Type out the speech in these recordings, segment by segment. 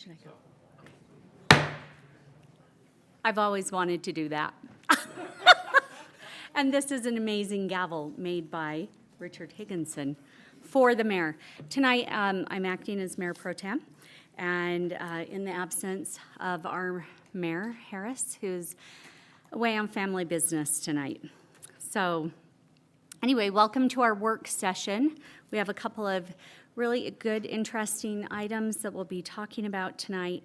Should I go? I've always wanted to do that. And this is an amazing gavel made by Richard Higginson for the mayor. Tonight, I'm acting as Mayor Pro Tem, and in the absence of our Mayor Harris, who's away on family business tonight. So anyway, welcome to our work session. We have a couple of really good, interesting items that we'll be talking about tonight,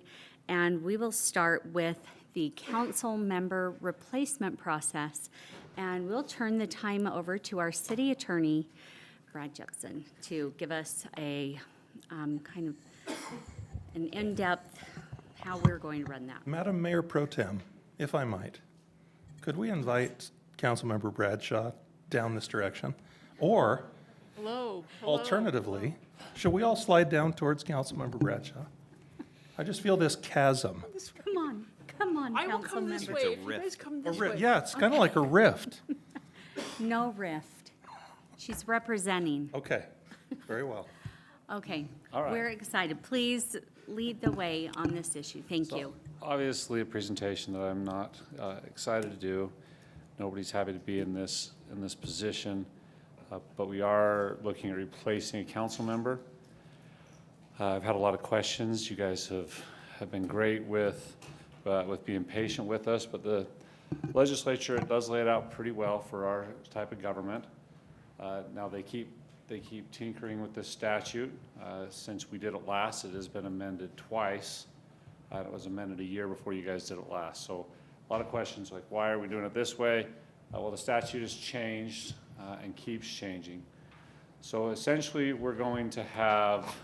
and we will start with the council member replacement process, and we'll turn the time over to our city attorney, Brad Jepson, to give us a kind of an in-depth how we're going to run that. Madam Mayor Pro Tem, if I might, could we invite Councilmember Bradshaw down this direction? Or, Hello. alternatively, should we all slide down towards Councilmember Bradshaw? I just feel this chasm. Come on, I will come this council way member. if you guys come this way. Yeah, it's kind of like a rift. No rift. She's representing. Okay, very well. Okay. All right. We're excited. Please lead the way on this issue. Thank you. Obviously, a presentation that I'm not excited to do. Nobody's happy to be in this position, but we are looking at replacing a council member. I've had a lot of questions. You guys have been great with being patient with us, but the legislature does lay it out pretty well for our type of government. Now they keep tinkering with this statute. Since we did it last, it has been amended twice. It was amended a year before you guys did it last. So a lot of questions like, why are we doing it this way? Well, the statute has changed and keeps changing. So essentially, we're going to have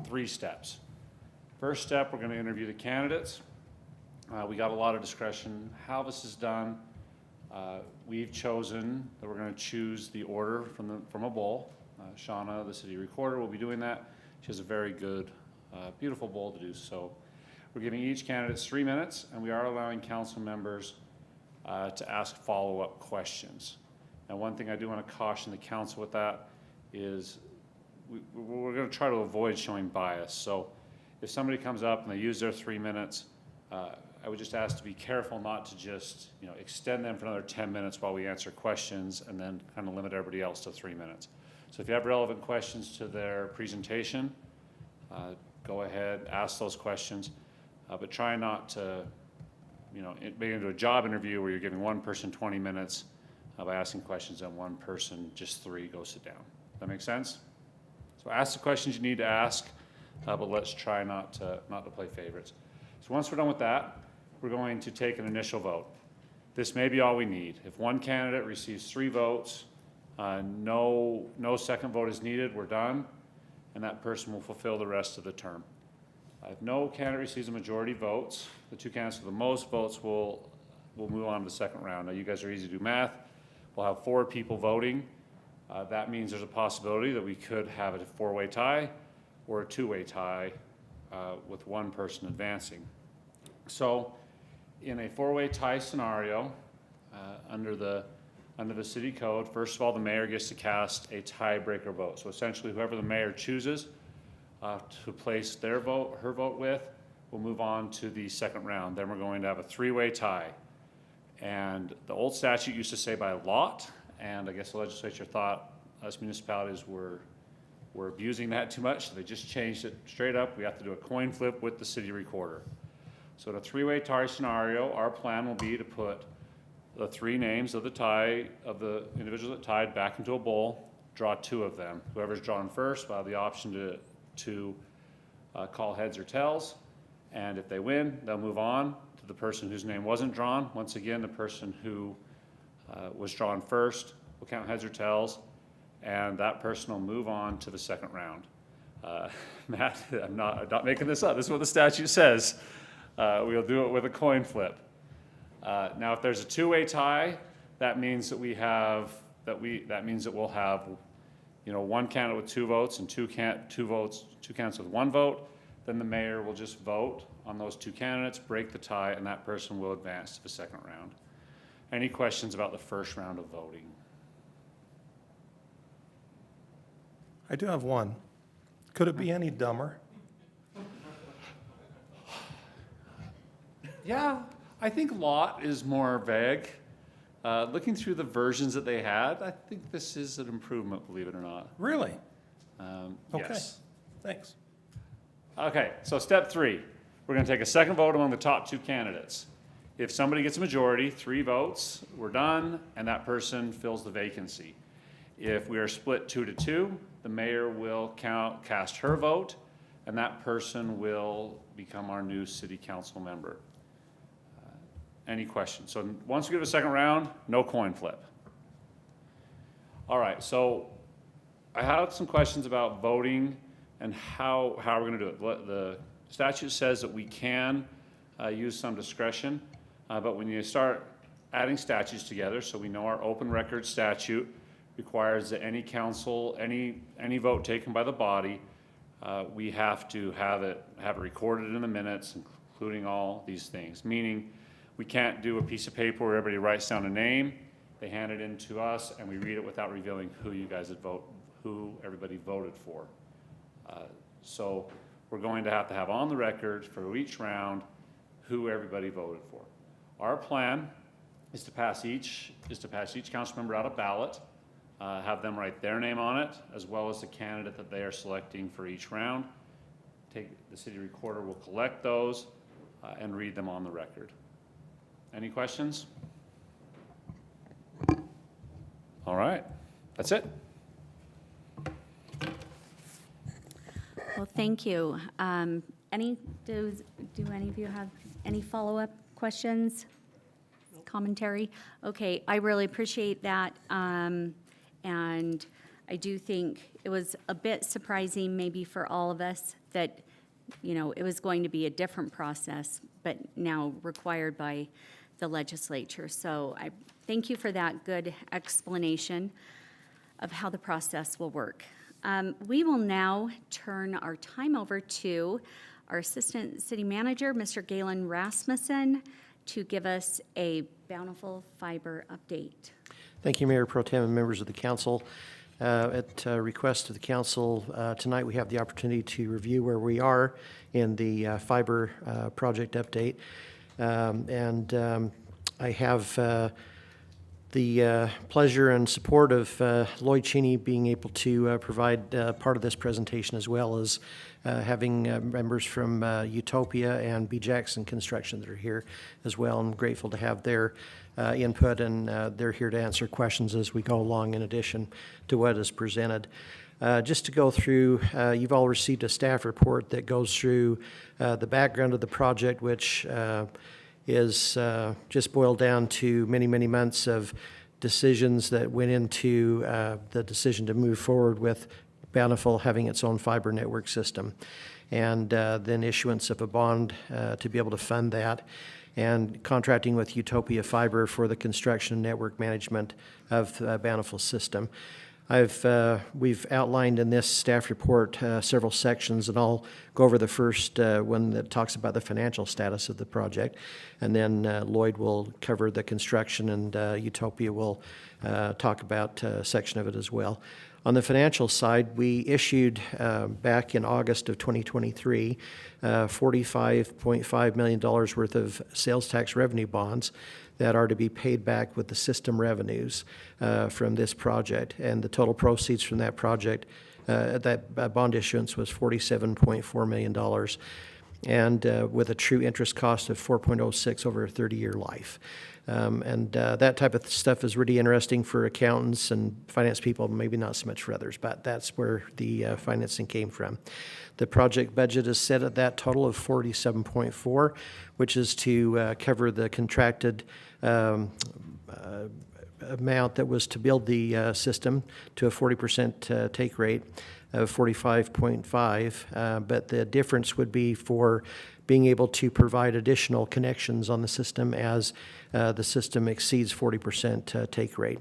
3 steps. First step, we're going to interview the candidates. We got a lot of discretion how this is done. We've chosen that we're going to choose the order from a bowl. Shauna, the city recorder, will be doing that. She has a very good, beautiful bowl to do so. We're giving each candidate 3 minutes, and we are allowing council members to ask follow-up questions. Now, one thing I do want to caution the council with that is we're going to try to avoid showing bias. So if somebody comes up and they use their 3 minutes, I would just ask to be careful not to just extend them for another 10 minutes while we answer questions and then kind of limit everybody else to 3 minutes. So if you have relevant questions to their presentation, go ahead, ask those questions, but try not to make it into a job interview where you're giving one person 20 minutes by asking questions and one person, just 3, go sit down. That make sense? So ask the questions you need to ask, but let's try not to play favorites. So once we're done with that, we're going to take an initial vote. This may be all we need. If one candidate receives 3 votes, no second vote is needed, we're done, and that person will fulfill the rest of the term. If no candidate receives a majority votes, the 2 candidates with the most votes will move on to the second round. Now, you guys are easy to do math. We'll have 4 people voting. That means there's a possibility that we could have a 4-way tie or a 2-way tie with one person advancing. So in a 4-way tie scenario, under the city code, first of all, the mayor gets to cast a tiebreaker vote. So essentially, whoever the mayor chooses to place her vote with, will move on to the second round. Then we're going to have a 3-way tie. And the old statute used to say by lot, and I guess the legislature thought us municipalities were abusing that too much, so they just changed it straight up. We have to do a coin flip with the city recorder. So in a 3-way tie scenario, our plan will be to put the 3 names of the individuals that tied back into a bowl, draw 2 of them. Whoever's drawn first will have the option to call heads or tails, and if they win, they'll move on to the person whose name wasn't drawn. Once again, the person who was drawn first will count heads or tails, and that person will move on to the second round. Matt, I'm not making this up. This is what the statute says. We'll do it with a coin flip. Now, if there's a 2-way tie, that means that we'll have one candidate with 2 votes and two candidates with 1 vote. Then the mayor will just vote on those 2 candidates, break the tie, and that person will advance to the second round. Any questions about the first round of voting? I do have one. Could it be any dumber? Yeah, I think lot is more vague. Looking through the versions that they had, I think this is an improvement, believe it or not. Really? Okay. Yes. Thanks. Okay, so step 3, we're gonna take a second vote among the top 2 candidates. If somebody gets a majority, 3 votes, we're done, and that person fills the vacancy. If we are split 2-2, the mayor will cast her vote, and that person will become our new city council member. Any questions? So once we get to the second round, no coin flip. All right, so I have some questions about voting and how we're gonna do it. The statute says that we can use some discretion, but when you start adding statutes together, so we know our open record statute requires that any council, any vote taken by the body, we have to have it recorded in the minutes, including all these things. Meaning, we can't do a piece of paper where everybody writes down a name, they hand it in to us, and we read it without revealing who you guys who everybody voted for. So we're going to have on the record for each round who everybody voted for. Our plan is to pass each council member out a ballot, have them write their name on it, as well as the candidate that they are selecting for each round. The city recorder will collect those and read them on the record. Any questions? All right, that's it. Well, thank you. Do any of you have any follow-up questions, commentary? Okay, I really appreciate that. And I do think it was a bit surprising maybe for all of us that, it was going to be a different process, but now required by the legislature. So I thank you for that good explanation of how the process will work. We will now turn our time over to our Assistant City Manager, Mr. Galen Rasmussen, to give us a Bountiful Fiber update. Thank you, Mayor Pro Tem and members of the council. At request of the council, tonight we have the opportunity to review where we are in the fiber project update. I have the pleasure and support of Lloyd Cheney being able to provide part of this presentation, as well as having members from Utopia and B. Jackson Construction that are here as well. I'm grateful to have their input, and they're here to answer questions as we go along in addition to what is presented. Just to go through, you've all received a staff report that goes through the background of the project, which is just boiled down to many, many months of decisions that went into the decision to move forward with Bountiful having its own fiber network system, and then issuance of a bond to be able to fund that, and contracting with Utopia Fiber for the construction and network management of Bountiful system. We've outlined in this staff report several sections, and I'll go over the first one that talks about the financial status of the project, and then Lloyd will cover the construction, and Utopia will talk about a section of it as well. On the financial side, we issued back in August of 2023 $45.5 million worth of sales tax revenue bonds that are to be paid back with the system revenues from this project. And the total proceeds from that project, that bond issuance, was $47.4 million, and with a true interest cost of 4.06 over a 30-year life. That type of stuff is really interesting for accountants and finance people, maybe not so much for others, but that's where the financing came from. The project budget is set at that total of 47.4, which is to cover the contracted amount that was to build the system to a 40% take rate of 45.5, but the difference would be for being able to provide additional connections on the system as the system exceeds 40% take rate.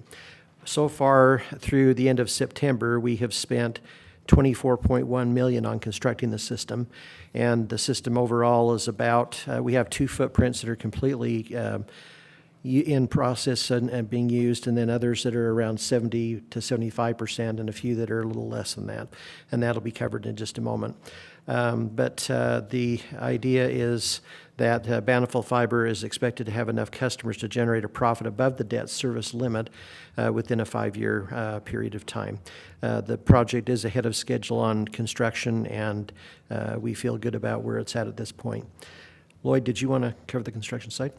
So far, through the end of September, we have spent $24.1 million on constructing the system, and the system overall is about, we have 2 footprints that are completely in process and being used, and then others that are around 70 to 75%, and a few that are a little less than that, and that'll be covered in just a moment. But the idea is that Bountiful Fiber is expected to have enough customers to generate a profit above the debt service limit within a 5-year period of time. The project is ahead of schedule on construction, and we feel good about where it's at this point. Lloyd, did you want to cover the construction site?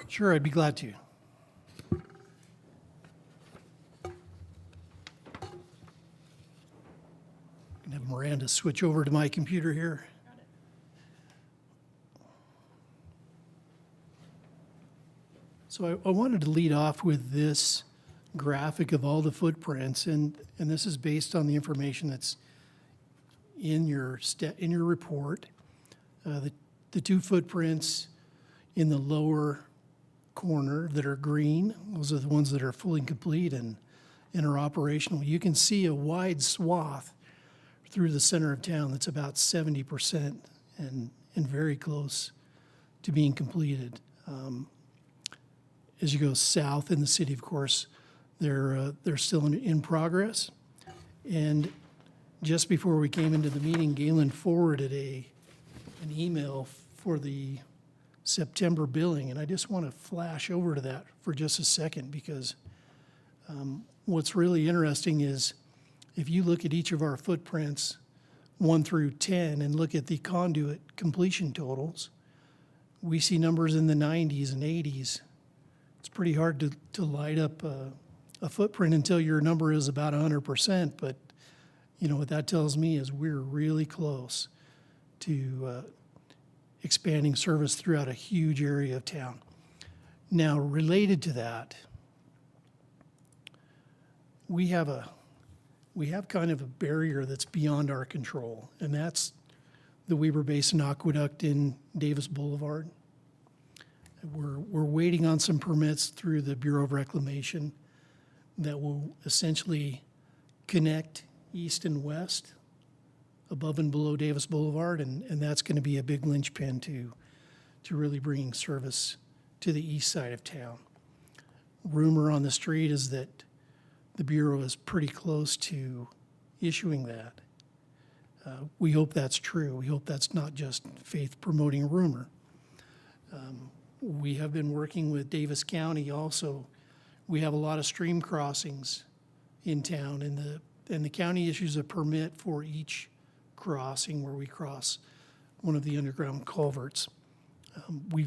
Sure, I'd be glad to. Can have Miranda switch over to my computer here. So I wanted to lead off with this graphic of all the footprints, and this is based on the information that's in your report. The two footprints in the lower corner that are green, those are the ones that are fully complete and are operational. You can see a wide swath through the center of town that's about 70% and very close to being completed. As you go south in the city, of course, they're still in progress. And just before we came into the meeting, Galen forwarded an email for the September billing, and I just want to flash over to that for just a second, because what's really interesting is if you look at each of our footprints, 1 through 10, and look at the conduit completion totals, we see numbers in the 90s and 80s. It's pretty hard to light up a footprint until your number is about 100%, but you know what that tells me is we're really close to expanding service throughout a huge area of town. Now, related to that, we have kind of a barrier that's beyond our control, and that's the Weber Basin Aqueduct in Davis Boulevard. We're waiting on some permits through the Bureau of Reclamation that will essentially connect east and west above and below Davis Boulevard, and that's going to be a big linchpin to really bringing service to the east side of town. Rumor on the street is that the Bureau is pretty close to issuing that. We hope that's true. We hope that's not just faith-promoting rumor. We have been working with Davis County also. We have a lot of stream crossings in town, and the county issues a permit for each crossing where we cross one of the underground culverts. We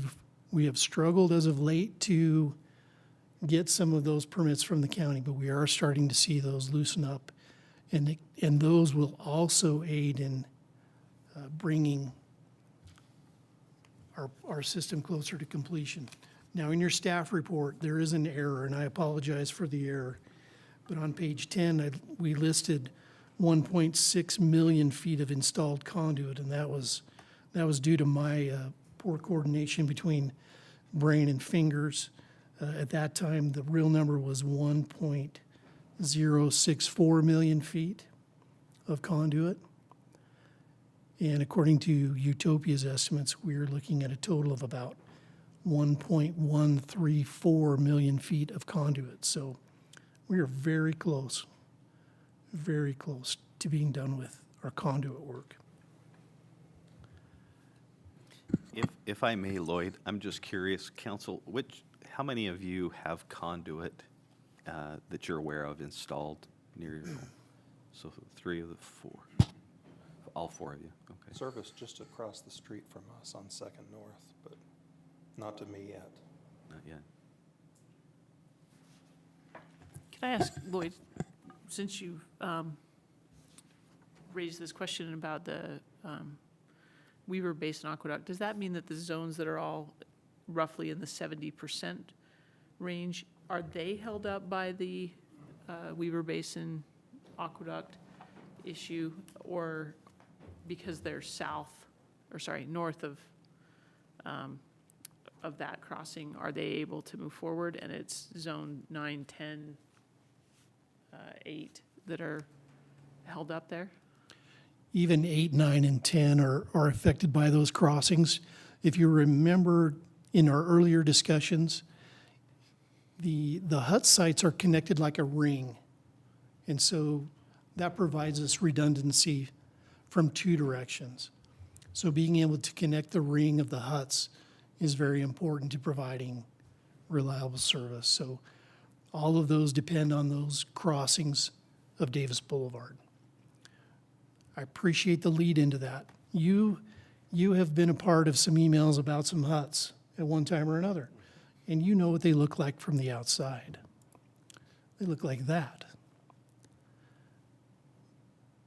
have struggled as of late to get some of those permits from the county, but we are starting to see those loosen up, and those will also aid in bringing our system closer to completion. Now, in your staff report, there is an error, and I apologize for the error, but on page 10, we listed 1.6 million feet of installed conduit, and that was due to my poor coordination between brain and fingers. At that time, the real number was 1.064 million feet of conduit. And according to Utopia's estimates, we're looking at a total of about 1.134 million feet of conduit. So we are very close to being done with our conduit work. If I may, Lloyd, I'm just curious, Council, how many of you have conduit that you're aware of installed near your home? So 3 of the 4. All 4 of you, okay. Service just across the street from us on 2nd North, but not to me yet. Not yet. Can I ask, Lloyd, since you raised this question about the Weber Basin Aqueduct, does that mean that the zones that are all roughly in the 70% range, are they held up by the Weber Basin Aqueduct issue, or because they're north of that crossing, are they able to move forward, and it's zone 9, 10, 8 that are held up there? Even 8, 9, and 10 are affected by those crossings. If you remember in our earlier discussions, the hut sites are connected like a ring. And so that provides us redundancy from 2 directions. So being able to connect the ring of the huts is very important to providing reliable service. So all of those depend on those crossings of Davis Boulevard. I appreciate the lead into that. You have been a part of some emails about some huts at one time or another, and you know what they look like from the outside. They look like that.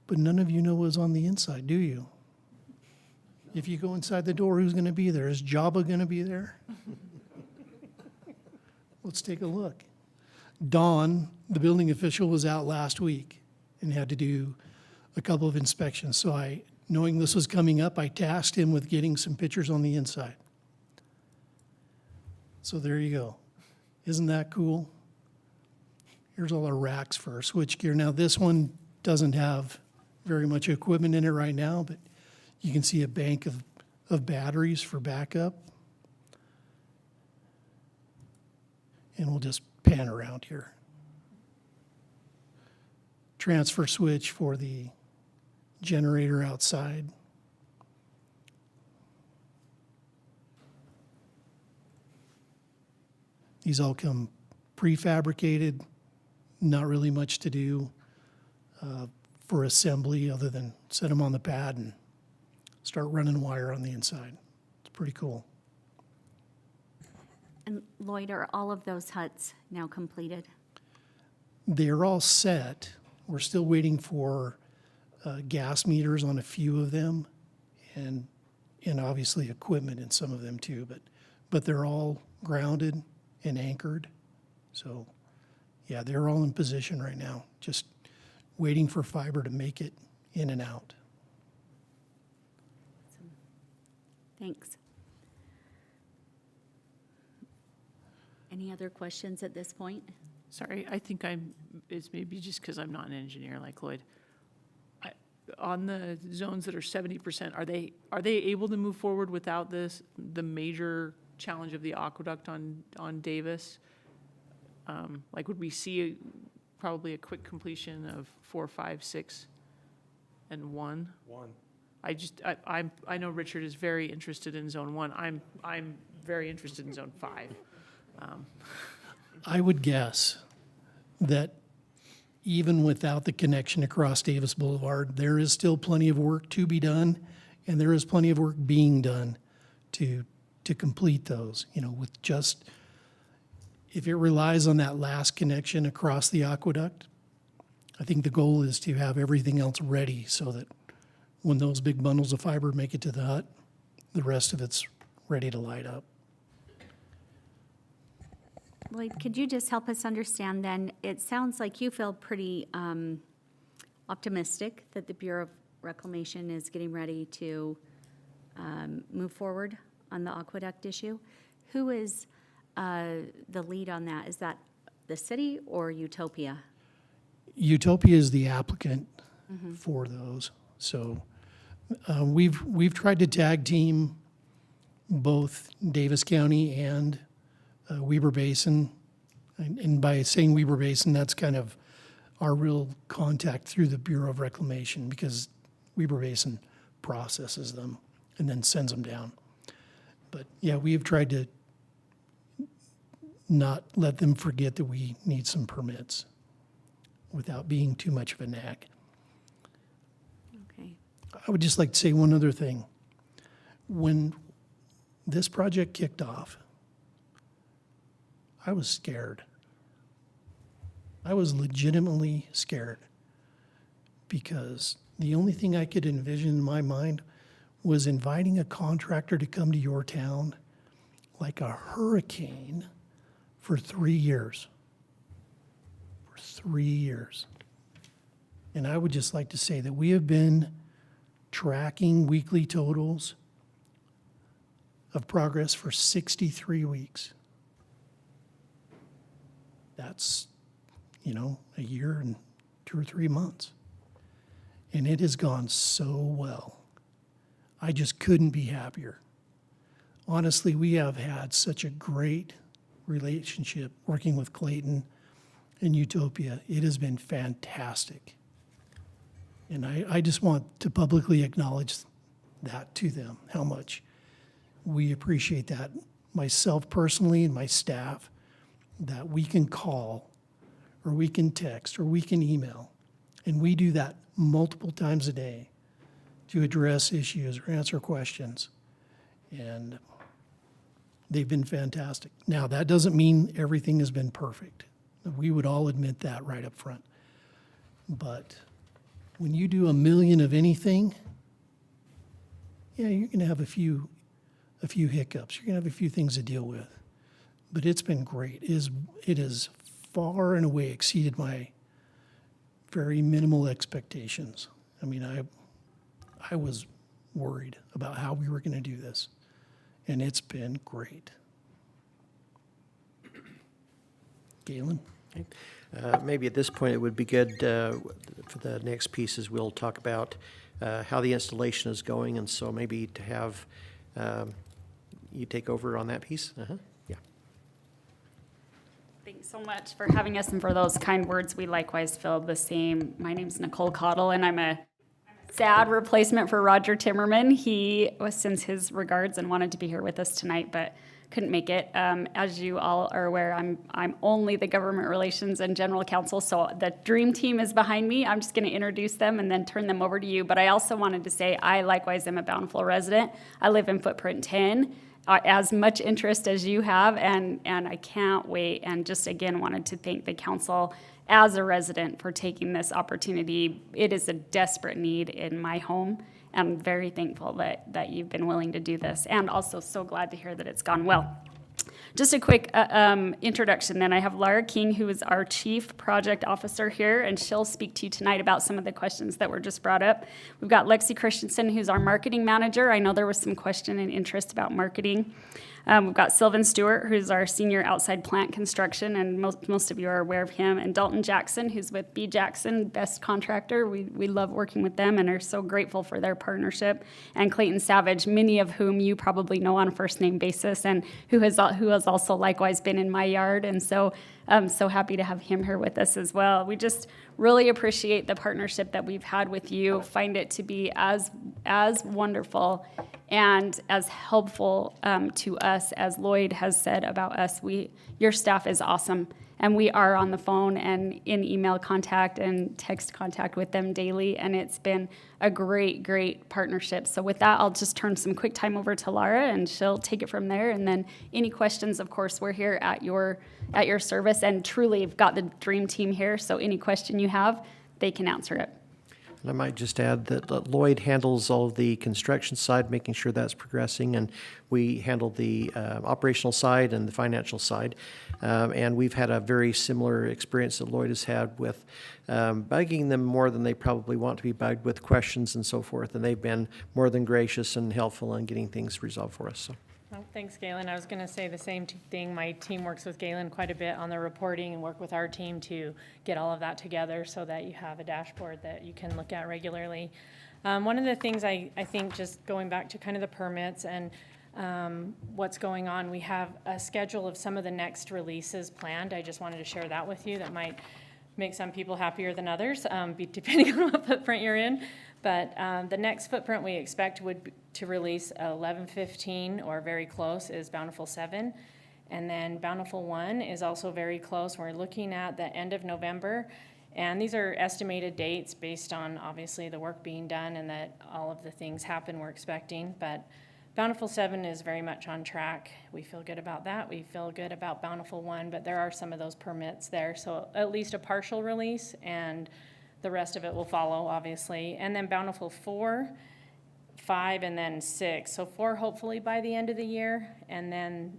But none of you know what's on the inside, do you? If you go inside the door, who's going to be there? Is Jabba going to be there? Let's take a look. Don, the building official, was out last week and had to do a couple of inspections. So knowing this was coming up, I tasked him with getting some pictures on the inside. So there you go. Isn't that cool? Here's all our racks for our switchgear. Now, this one doesn't have very much equipment in it right now, but you can see a bank of batteries for backup. And we'll just pan around here. Transfer switch for the generator outside. These all come prefabricated, not really much to do for assembly other than set them on the pad and start running wire on the inside. It's pretty cool. And Lloyd, are all of those huts now completed? They're all set. We're still waiting for gas meters on a few of them and obviously equipment in some of them too, but they're all grounded and anchored. So yeah, they're all in position right now, just waiting for fiber to make it in and out. Thanks. Any other questions at this point? Sorry, I think it's maybe just because I'm not an engineer like Lloyd. On the zones that are 70%, are they able to move forward without the major challenge of the aqueduct on Davis? Like, would we see probably a quick completion of 4, 5, 6, and 1? I know Richard is very interested in zone 1. I'm very interested in zone 5. I would guess that even without the connection across Davis Boulevard, there is still plenty of work to be done, and there is plenty of work being done to complete those. You know, with just, if it relies on that last connection across the aqueduct, I think the goal is to have everything else ready so that when those big bundles of fiber make it to the hut, the rest of it's ready to light up. Lloyd, could you just help us understand then? It sounds like you feel pretty optimistic that the Bureau of Reclamation is getting ready to move forward on the aqueduct issue. Who is the lead on that? Is that the city or Utopia? Utopia is the applicant for those. So we've tried to tag team both Davis County and Weber Basin. And by saying Weber Basin, that's kind of our real contact through the Bureau of Reclamation, because Weber Basin processes them and then sends them down. But yeah, we have tried to not let them forget that we need some permits without being too much of a nag. Okay. I would just like to say one other thing. When this project kicked off, I was scared. I was legitimately scared because the only thing I could envision in my mind was inviting a contractor to come to your town like a hurricane for 3 years. For 3 years. And I would just like to say that we have been tracking weekly totals of progress for 63 weeks. That's, a year and 2 or 3 months. And it has gone so well. I just couldn't be happier. Honestly, we have had such a great relationship working with Clayton and Utopia. It has been fantastic. And I just want to publicly acknowledge that to them, how much we appreciate that, myself personally and my staff, that we can call or we can text or we can email. And we do that multiple times a day to address issues or answer questions. And they've been fantastic. Now, that doesn't mean everything has been perfect. We would all admit that right up front. But when you do 1 million of anything, yeah, you're going to have a few hiccups. You're going to have a few things to deal with. But it's been great. It has far and away exceeded my very minimal expectations. I mean, I was worried about how we were going to do this, and it's been great. Galen? Maybe at this point, it would be good for the next pieces, we'll talk about how the installation is going, and so maybe to have you take over on that piece. Yeah. Thanks so much for having us and for those kind words. We likewise feel the same. My name's Nicole Cottle, and I'm a sad replacement for Roger Timmerman. He sends his regards and wanted to be here with us tonight, but couldn't make it. As you all are aware, I'm only the government relations and general counsel, so the dream team is behind me. I'm just going to introduce them and then turn them over to you. But I also wanted to say I likewise am a Bountiful resident. I live in footprint 10. As much interest as you have, and I can't wait. And just again wanted to thank the council as a resident for taking this opportunity. It is a desperate need in my home. I'm very thankful that you've been willing to do this, and also so glad to hear that it's gone well. Just a quick introduction then. I have Laura King, who is our Chief Project Officer here, and she'll speak to you tonight about some of the questions that were just brought up. We've got Lexi Christensen, who's our Marketing Manager. I know there was some question and interest about marketing. We've got Sylvan Stewart, who's our Senior Outside Plant Construction, and most of you are aware of him, and Dalton Jackson, who's with B. Jackson, best contractor. We love working with them and are so grateful for their partnership. And Clayton Savage, many of whom you probably know on a first-name basis, and who has also likewise been in my yard, and so I'm so happy to have him here with us as well. We just really appreciate the partnership that we've had with you, find it to be as wonderful and as helpful to us as Lloyd has said about us. Your staff is awesome, and we are on the phone and in email contact and text contact with them daily, and it's been a great partnership. So with that, I'll just turn some quick time over to Laura, and she'll take it from there. And then any questions, of course, we're here at your service, and truly you've got the dream team here, so any question you have, they can answer it. And I might just add that Lloyd handles all of the construction side, making sure that's progressing, and we handle the operational side and the financial side. And we've had a very similar experience that Lloyd has had with bugging them more than they probably want to be bugged with questions and so forth. And they've been more than gracious and helpful in getting things resolved for us. So. Well, thanks, Galen. I was going to say the same thing. My team works with Galen quite a bit on the reporting and work with our team to get all of that together so that you have a dashboard that you can look at regularly. One of the things I think, just going back to kind of the permits and what's going on, we have a schedule of some of the next releases planned. I just wanted to share that with you. That might make some people happier than others, depending on what footprint you're in. But the next footprint we expect to release 11/15 or very close is Bountiful 7. And then Bountiful 1 is also very close. We're looking at the end of November. And these are estimated dates based on obviously the work being done and that all of the things happen we're expecting. But Bountiful 7 is very much on track. We feel good about that. We feel good about Bountiful 1, but there are some of those permits there. So at least a partial release, and the rest of it will follow, obviously. And then Bountiful 4, 5, and then 6. So 4 hopefully by the end of the year, and then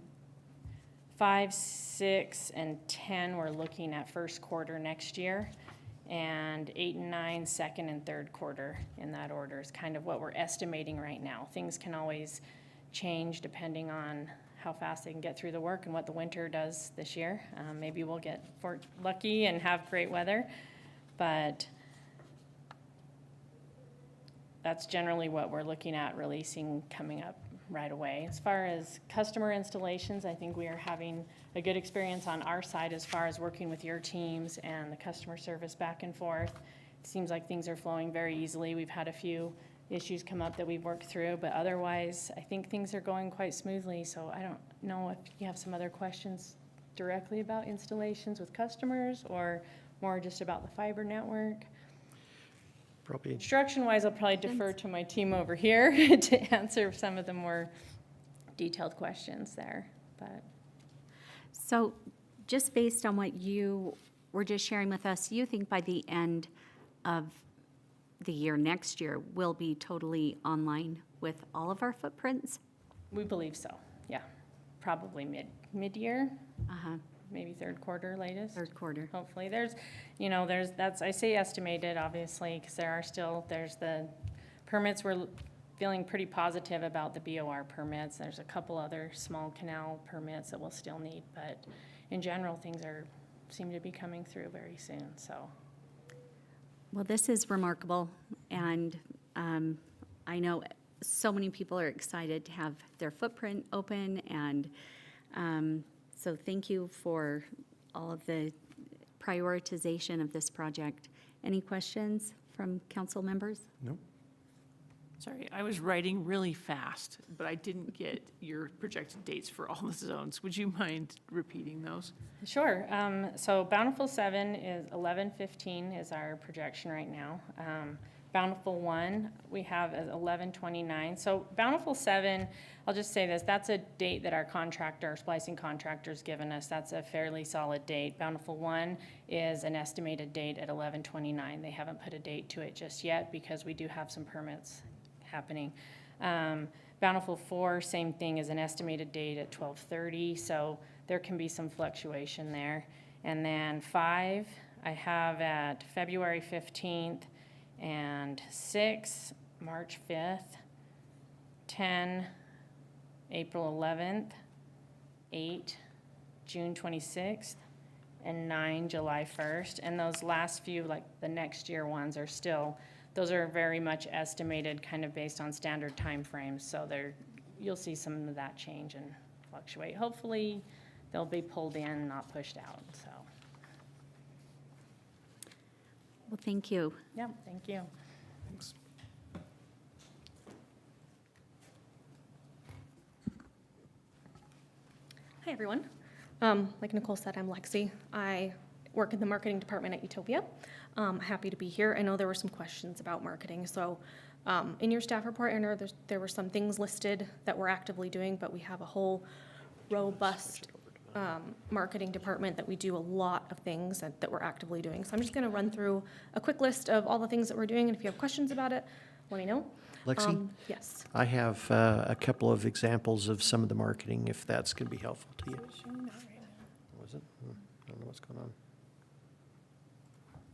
5, 6, and 10 we're looking at first quarter next year. And 8 and 9, second and third quarter in that order is kind of what we're estimating right now. Things can always change depending on how fast they can get through the work and what the winter does this year. Maybe we'll get lucky and have great weather, but that's generally what we're looking at releasing coming up right away. As far as customer installations, I think we are having a good experience on our side as far as working with your teams and the customer service back and forth. It seems like things are flowing very easily. We've had a few issues come up that we've worked through, but otherwise, I think things are going quite smoothly, so I don't know if you have some other questions directly about installations with customers, or more just about the fiber network. Probably. Instruction-wise, I'll probably defer to my team over here to answer some of the more detailed questions there, but. So just based on what you were just sharing with us, you think by the end of the year, next year, we'll be totally online with all of our footprints? We believe so, yeah. Probably mid-year, Uh-huh, maybe third quarter latest. third quarter. Hopefully, that's, I say estimated, obviously, because there's the permits, we're feeling pretty positive about the BOR permits. There's a couple other small canal permits that we'll still need, but in general, things seem to be coming through very soon, so. Well, this is remarkable, and I know so many people are excited to have their footprint open, and so thank you for all of the prioritization of this project. Any questions from council members? Nope. Sorry, I was writing really fast, but I didn't get your projected dates for all the zones. Would you mind repeating those? Sure. So Bountiful 7 is 11/15 is our projection right now. Bountiful 1, we have as 11/29. So Bountiful 7, I'll just say this, that's a date that our splicing contractor's given us. That's a fairly solid date. Bountiful 1 is an estimated date at 11/29. They haven't put a date to it just yet because we do have some permits happening. Bountiful 4, same thing, is an estimated date at 12/30, so there can be some fluctuation there. And then 5, I have at February 15th, and 6, March 5th, 10, April 11th, 8, June 26th, and 9, July 1st. And those last few, like the next year ones, are still, those are very much estimated kind of based on standard timeframes. So you'll see some of that change and fluctuate. Hopefully, they'll be pulled in, not pushed out, so. Well, thank you. Yeah, thank you. Thanks. Hi, everyone. Like Nicole said, I'm Lexi. I work in the marketing department at Utopia. Happy to be here. I know there were some questions about marketing, so in your staff report, I know there were some things listed that we're actively doing, but we have a whole robust marketing department that we do a lot of things that we're actively doing. So I'm just going to run through a quick list of all the things that we're doing, and if you have questions about it, let me know. Lexi? Yes. I have a couple of examples of some of the marketing, if that's going to be helpful to you. Was it? I don't know what's going on.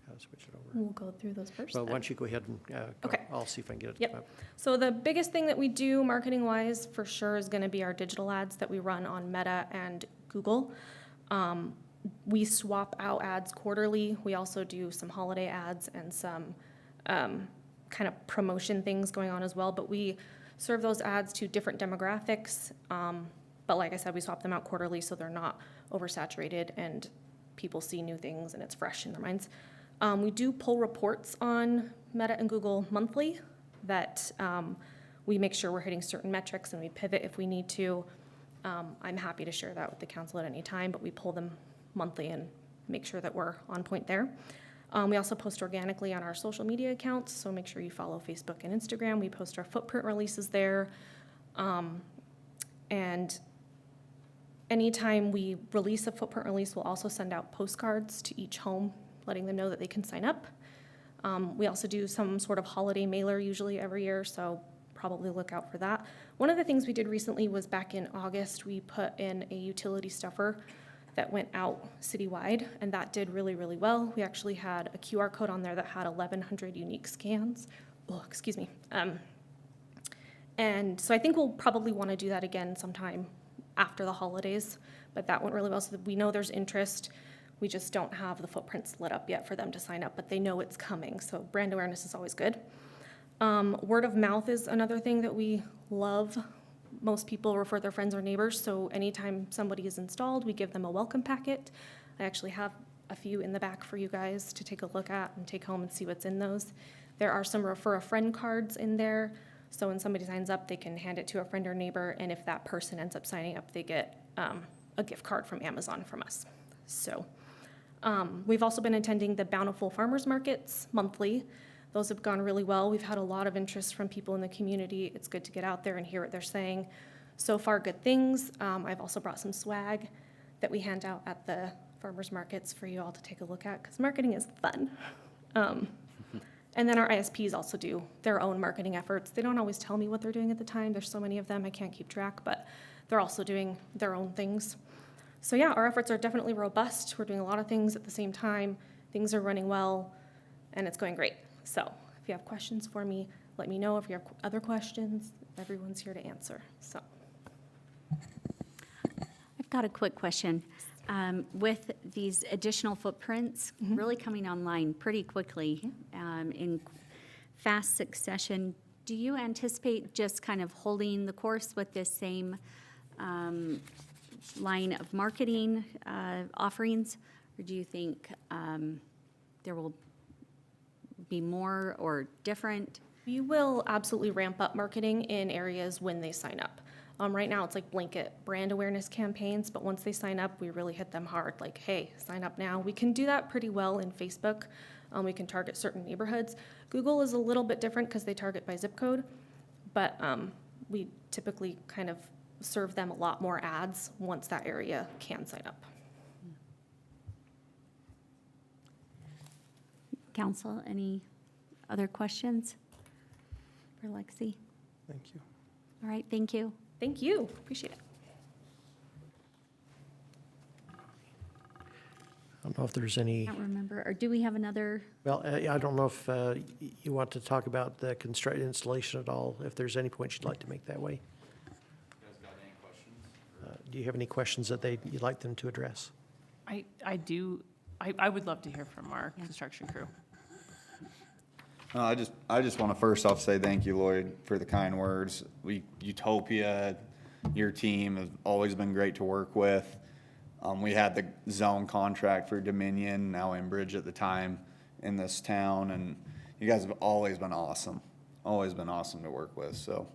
How to switch it over. We'll go through those first. Well, why then. don't you go ahead and go. Okay. I'll see if I can get it. Yep. So the biggest thing that we do marketing-wise for sure is going to be our digital ads that we run on Meta and Google. We swap out ads quarterly. We also do some holiday ads and some kind of promotion things going on as well, but we serve those ads to different demographics. But like I said, we swap them out quarterly so they're not oversaturated and people see new things and it's fresh in their minds. We do pull reports on Meta and Google monthly that we make sure we're hitting certain metrics and we pivot if we need to. I'm happy to share that with the council at any time, but we pull them monthly and make sure that we're on point there. We also post organically on our social media accounts, so make sure you follow Facebook and Instagram. We post our footprint releases there. And anytime we release a footprint release, we'll also send out postcards to each home, letting them know that they can sign up. We also do some sort of holiday mailer usually every year, so probably look out for that. One of the things we did recently was back in August, we put in a utility stuffer that went out citywide, and that did really, really well. We actually had a QR code on there that had 1,100 unique scans. Oh, excuse me. And so I think we'll probably want to do that again sometime after the holidays, but that went really well. So we know there's interest. We just don't have the footprints lit up yet for them to sign up, but they know it's coming. So brand awareness is always good. Word of mouth is another thing that we love. Most people refer their friends or neighbors, so anytime somebody is installed, we give them a welcome packet. I actually have a few in the back for you guys to take a look at and take home and see what's in those. There are some refer a friend cards in there. So when somebody signs up, they can hand it to a friend or neighbor, and if that person ends up signing up, they get a gift card from Amazon from us. So we've also been attending the Bountiful Farmers Markets monthly. Those have gone really well. We've had a lot of interest from people in the community. It's good to get out there and hear what they're saying. So far, good things. I've also brought some swag that we hand out at the farmers markets for you all to take a look at, because marketing is fun. And then our ISPs also do their own marketing efforts. They don't always tell me what they're doing at the time. There's so many of them, I can't keep track, but they're also doing their own things. So yeah, our efforts are definitely robust. We're doing a lot of things at the same time. Things are running well, and it's going great. So if you have questions for me, let me know. If you have other questions, everyone's here to answer, so. I've got a quick question. With these additional footprints really coming online pretty quickly in fast succession, do you anticipate just kind of holding the course with this same line of marketing offerings, or do you think there will be more or different? We will absolutely ramp up marketing in areas when they sign up. Right now, it's like blanket brand awareness campaigns, but once they sign up, we really hit them hard, like, hey, sign up now. We can do that pretty well in Facebook. We can target certain neighborhoods. Google is a little bit different because they target by zip code, but we typically kind of serve them a lot more ads once that area can sign up. Council, any other questions for Lexi? Thank you. All right, thank you. Thank you, appreciate it. I don't know if there's any, Can't remember, or do we have another? well, I don't know if you want to talk about the construct installation at all, if there's any points you'd like to make that way. You guys got any questions? Do you have any questions that you'd like them to address? I do, I would love to hear from our construction crew. I just want to first off say thank you, Lloyd, for the kind words. Utopia, your team has always been great to work with. We had the zone contract for Dominion, now Enbridge at the time, in this town, and you guys have always been awesome to work with. So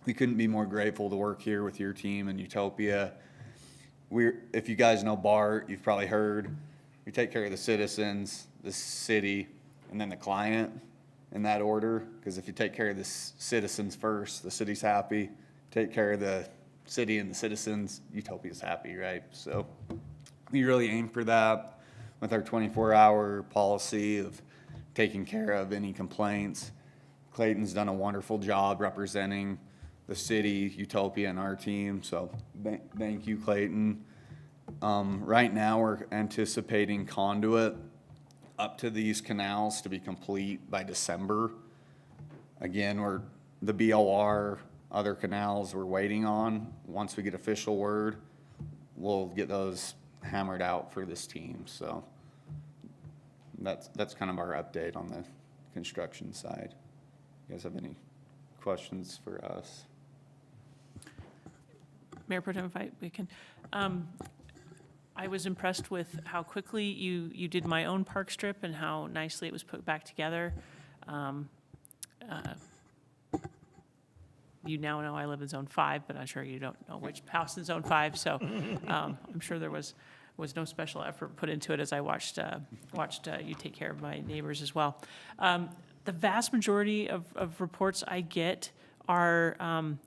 we couldn't be more grateful to work here with your team and Utopia. If you guys know Bart, you've probably heard, we take care of the citizens, the city, and then the client, in that order, because if you take care of the citizens first, the city's happy. Take care of the city and the citizens, Utopia's happy, right? So we really aim for that with our 24-hour policy of taking care of any complaints. Clayton's done a wonderful job representing the city, Utopia, and our team, so thank you, Clayton. Right now, we're anticipating conduit up to these canals to be complete by December. Again, the BOR, other canals we're waiting on. Once we get official word, we'll get those hammered out for this team. So that's kind of our update on the construction side. You guys have any questions for us? Mayor Pro Tem, if we can, I was impressed with how quickly you did my own park strip and how nicely it was put back together. You now know I live in Zone 5, but I'm sure you don't know which house in Zone 5, so I'm sure there was no special effort put into it as I watched you take care of my neighbors as well. The vast majority of reports I get are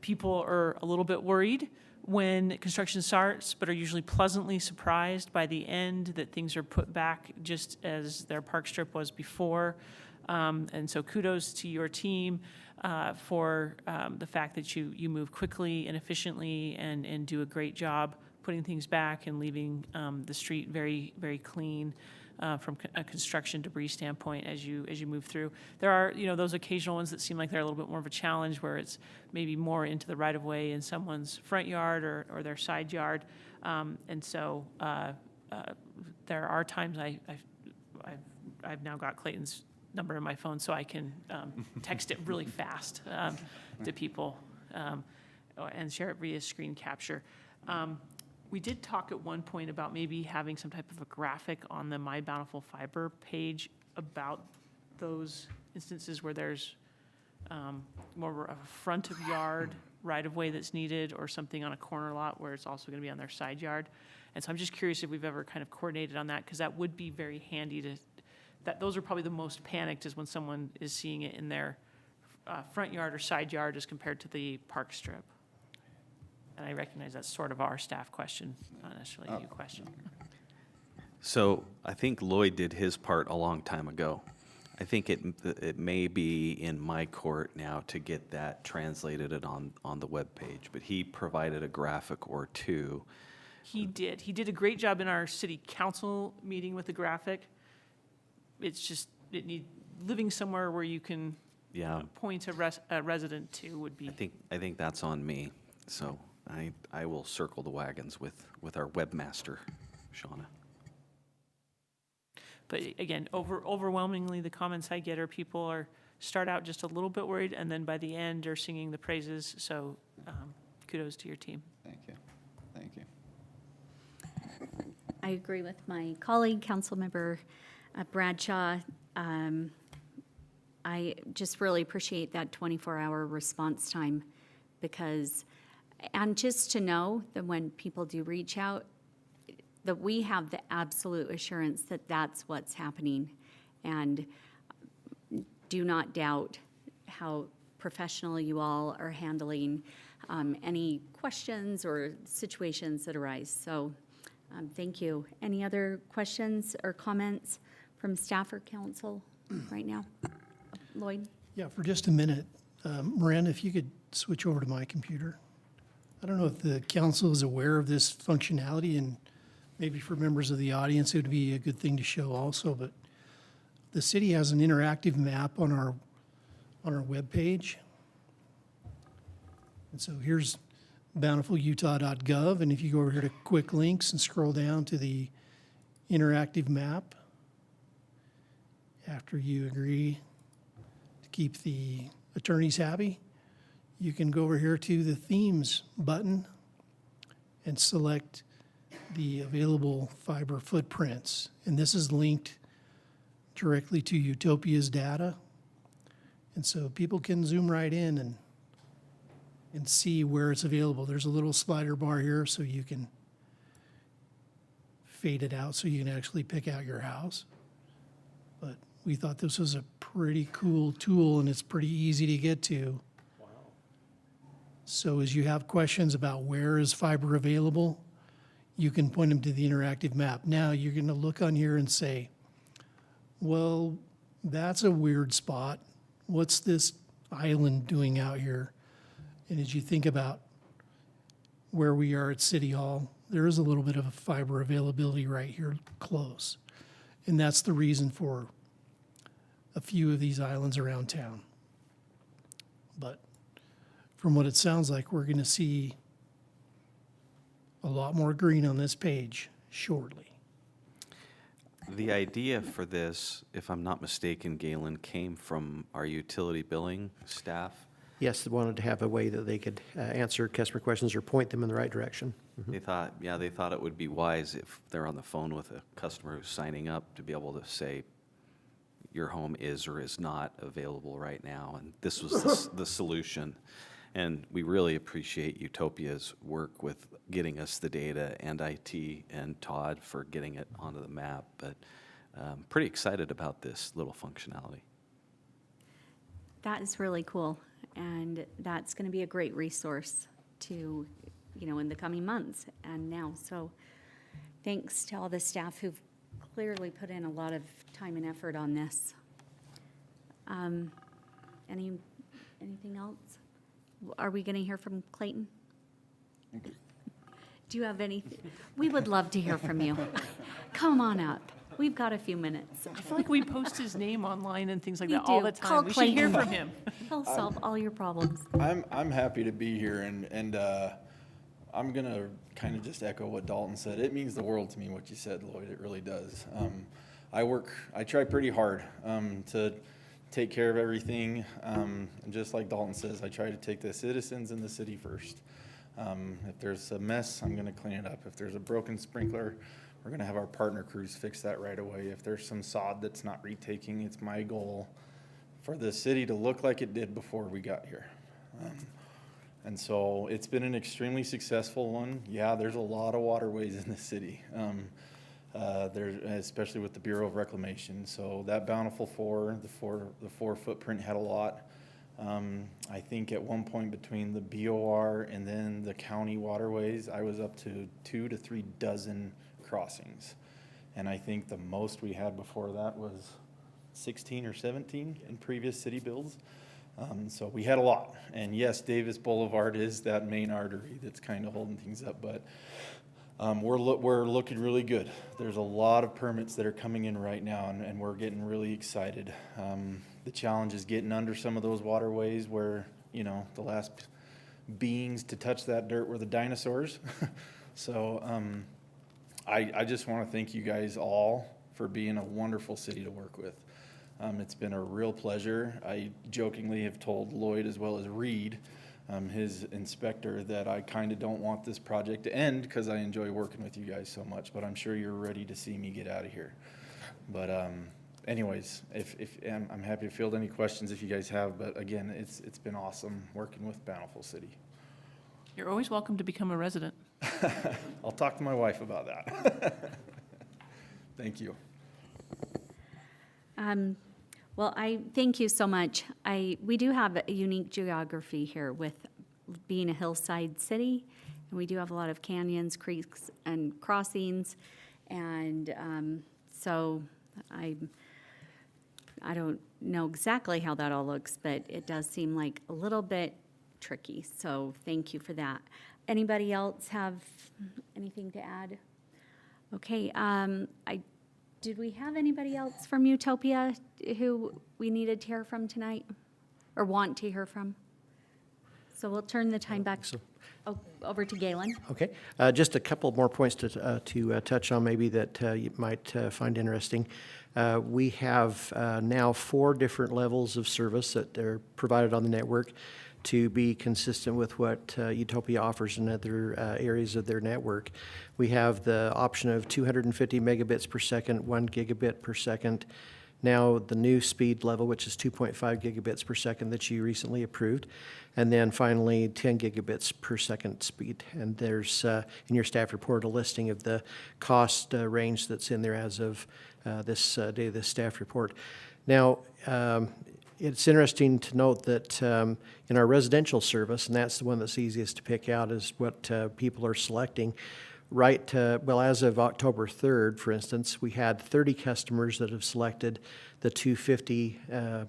people are a little bit worried when construction starts, but are usually pleasantly surprised by the end that things are put back just as their park strip was before. And so kudos to your team for the fact that you move quickly and efficiently and do a great job putting things back and leaving the street very, very clean from a construction debris standpoint as you move through. There are, those occasional ones that seem like they're a little bit more of a challenge where it's maybe more into the right of way in someone's front yard or their side yard. And so there are times I've now got Clayton's number in my phone so I can text it really fast to people and share it via screen capture. We did talk at one point about maybe having some type of a graphic on the My Bountiful Fiber page about those instances where there's more of a front of yard right-of-way that's needed, or something on a corner lot where it's also going to be on their side yard. And so I'm just curious if we've ever kind of coordinated on that, because that would be very handy to, those are probably the most panicked, is when someone is seeing it in their front yard or side yard as compared to the park strip. And I recognize that's sort of our staff question, not necessarily a you question. So I think Lloyd did his part a long time ago. I think it may be in my court now to get that translated it on the webpage, but he provided a graphic or two. He did. He did a great job in our city council meeting with the graphic. It's just, living somewhere where you can Yeah, point a resident to would be. I think that's on me. So I will circle the wagons with our webmaster, Shauna. But again, overwhelmingly, the comments I get are people start out just a little bit worried, and then by the end are singing the praises. So kudos to your team. Thank you. Thank you. I agree with my colleague, Councilmember Bradshaw. I just really appreciate that 24-hour response time, and just to know that when people do reach out, that we have the absolute assurance that that's what's happening. And do not doubt how professional you all are handling any questions or situations that arise. So thank you. Any other questions or comments from staff or council right now? Lloyd? Yeah, for just a minute. Miranda, if you could switch over to my computer. I don't know if the council is aware of this functionality, and maybe for members of the audience, it would be a good thing to show also, but the city has an interactive map on our webpage. And so here's bountifulutah.gov, and if you go over here to quick links and scroll down to the interactive map, after you agree to keep the attorneys happy, you can go over here to the themes button and select the available fiber footprints. And this is linked directly to Utopia's data. And so people can zoom right in and see where it's available. There's a little slider bar here so you can fade it out so you can actually pick out your house. But we thought this was a pretty cool tool, and it's pretty easy to get to. Wow. So as you have questions about where is fiber available, you can point them to the interactive map. Now you're going to look on here and say, well, that's a weird spot. What's this island doing out here? And as you think about where we are at City Hall, there is a little bit of a fiber availability right here close. And that's the reason for a few of these islands around town. But from what it sounds like, we're going to see a lot more green on this page shortly. The idea for this, if I'm not mistaken, Galen, came from our utility billing staff. Yes, they wanted to have a way that they could answer customer questions or point them in the right direction. They thought it would be wise if they're on the phone with a customer who's signing up to be able to say, your home is or is not available right now. And this was the solution. And we really appreciate Utopia's work with getting us the data, and IT and Todd for getting it onto the map. But pretty excited about this little functionality. That is really cool, and that's going to be a great resource to, in the coming months and now. So thanks to all the staff who've clearly put in a lot of time and effort on this. Anything else? Are we going to hear from Clayton? Do you have anything? We would love to hear from you. Come on up. We've got a few minutes. I feel like we post his name online and things like We that all do. the time. Call We should hear Clayton. from him. He'll solve all your problems. I'm happy to be here, and I'm gonna kind of just echo what Dalton said. It means the world to me what you said, Lloyd. It really does. I try pretty hard to take care of everything. And just like Dalton says, I try to take the citizens in the city first. If there's a mess, I'm gonna clean it up. If there's a broken sprinkler, we're gonna have our partner crews fix that right away. If there's some sod that's not retaking, it's my goal for the city to look like it did before we got here. And so it's been an extremely successful one. Yeah, there's a lot of waterways in the city, especially with the Bureau of Reclamation. So that Bountiful the four footprint had a lot. I think at one point between the BOR and then the county waterways, I was up to 2 to 3 dozen crossings. And I think the most we had before that was 16 or 17 in previous city builds. So we had a lot. And yes, Davis Boulevard is that main artery that's kind of holding things up, but we're looking really good. There's a lot of permits that are coming in right now, and we're getting really excited. The challenge is getting under some of those waterways where, you know, the last beings to touch that dirt were the dinosaurs. So I just want to thank you guys all for being a wonderful city to work with. It's been a real pleasure. I jokingly have told Lloyd as well as Reed, his inspector, that I kind of don't want this project to end because I enjoy working with you guys so much, but I'm sure you're ready to see me get out of here. But anyways, I'm happy to field any questions if you guys have, but again, it's been awesome working with Bountiful City. You're always welcome to become a resident. I'll talk to my wife about that. Thank you. Well, I thank you so much. We do have a unique geography here with being a hillside city, and we do have a lot of canyons, creeks, and crossings, and so I don't know exactly how that all looks, but it does seem like a little bit tricky, so thank you for that. Anybody else have anything to add? Okay, did we have anybody else from Utopia who we needed to hear from tonight, or want to hear from? So we'll turn the time back over to Galen. Okay, just a couple more points to touch on maybe that you might find interesting. We have now 4 different levels of service that are provided on the network to be consistent with what Utopia offers in other areas of their network. We have the option of 250 megabits per second, 1 gigabit per second. Now the new speed level, which is 2.5 gigabits per second that you recently approved. And then finally 10 gigabits per second speed. And there's in your staff report a listing of the cost range that's in there as of this day of the staff report. Now, it's interesting to note that in our residential service, and that's the one that's easiest to pick out, is what people are selecting. Right, well, as of October 3rd, for instance, we had 30 customers that have selected the 250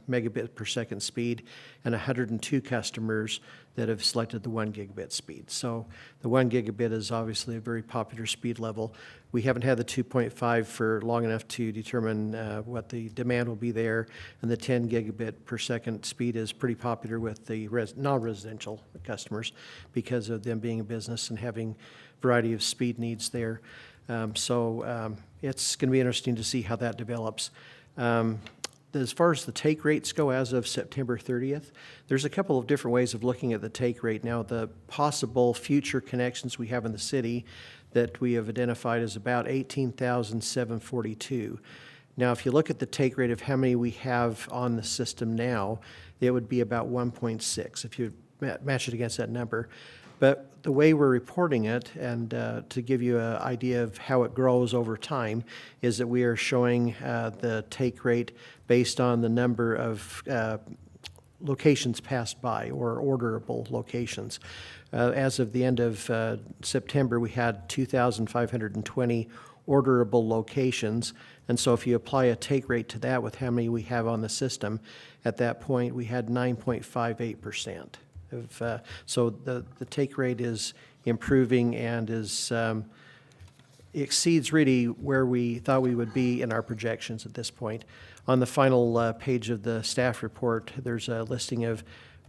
megabit per second speed, and 102 customers that have selected the 1 gigabit speed. So the 1 gigabit is obviously a very popular speed level. We haven't had the 2.5 for long enough to determine what the demand will be there, and the 10 gigabit per second speed is pretty popular with the non-residential customers because of them being a business and having variety of speed needs there. So it's going to be interesting to see how that develops. As far as the take rates go as of September 30th, there's a couple of different ways of looking at the take rate. Now, the possible future connections we have in the city that we have identified is about 18,742. Now, if you look at the take rate of how many we have on the system now, it would be about 1.6 if you match it against that number. But the way we're reporting it, and to give you an idea of how it grows over time, is that we are showing the take rate based on the number of locations passed by, or orderable locations. As of the end of September, we had 2,520 orderable locations, and so if you apply a take rate to that with how many we have on the system, at that point we had 9.58%. So the take rate is improving and is exceeds really where we thought we would be in our projections at this point. On the final page of the staff report, there's a listing of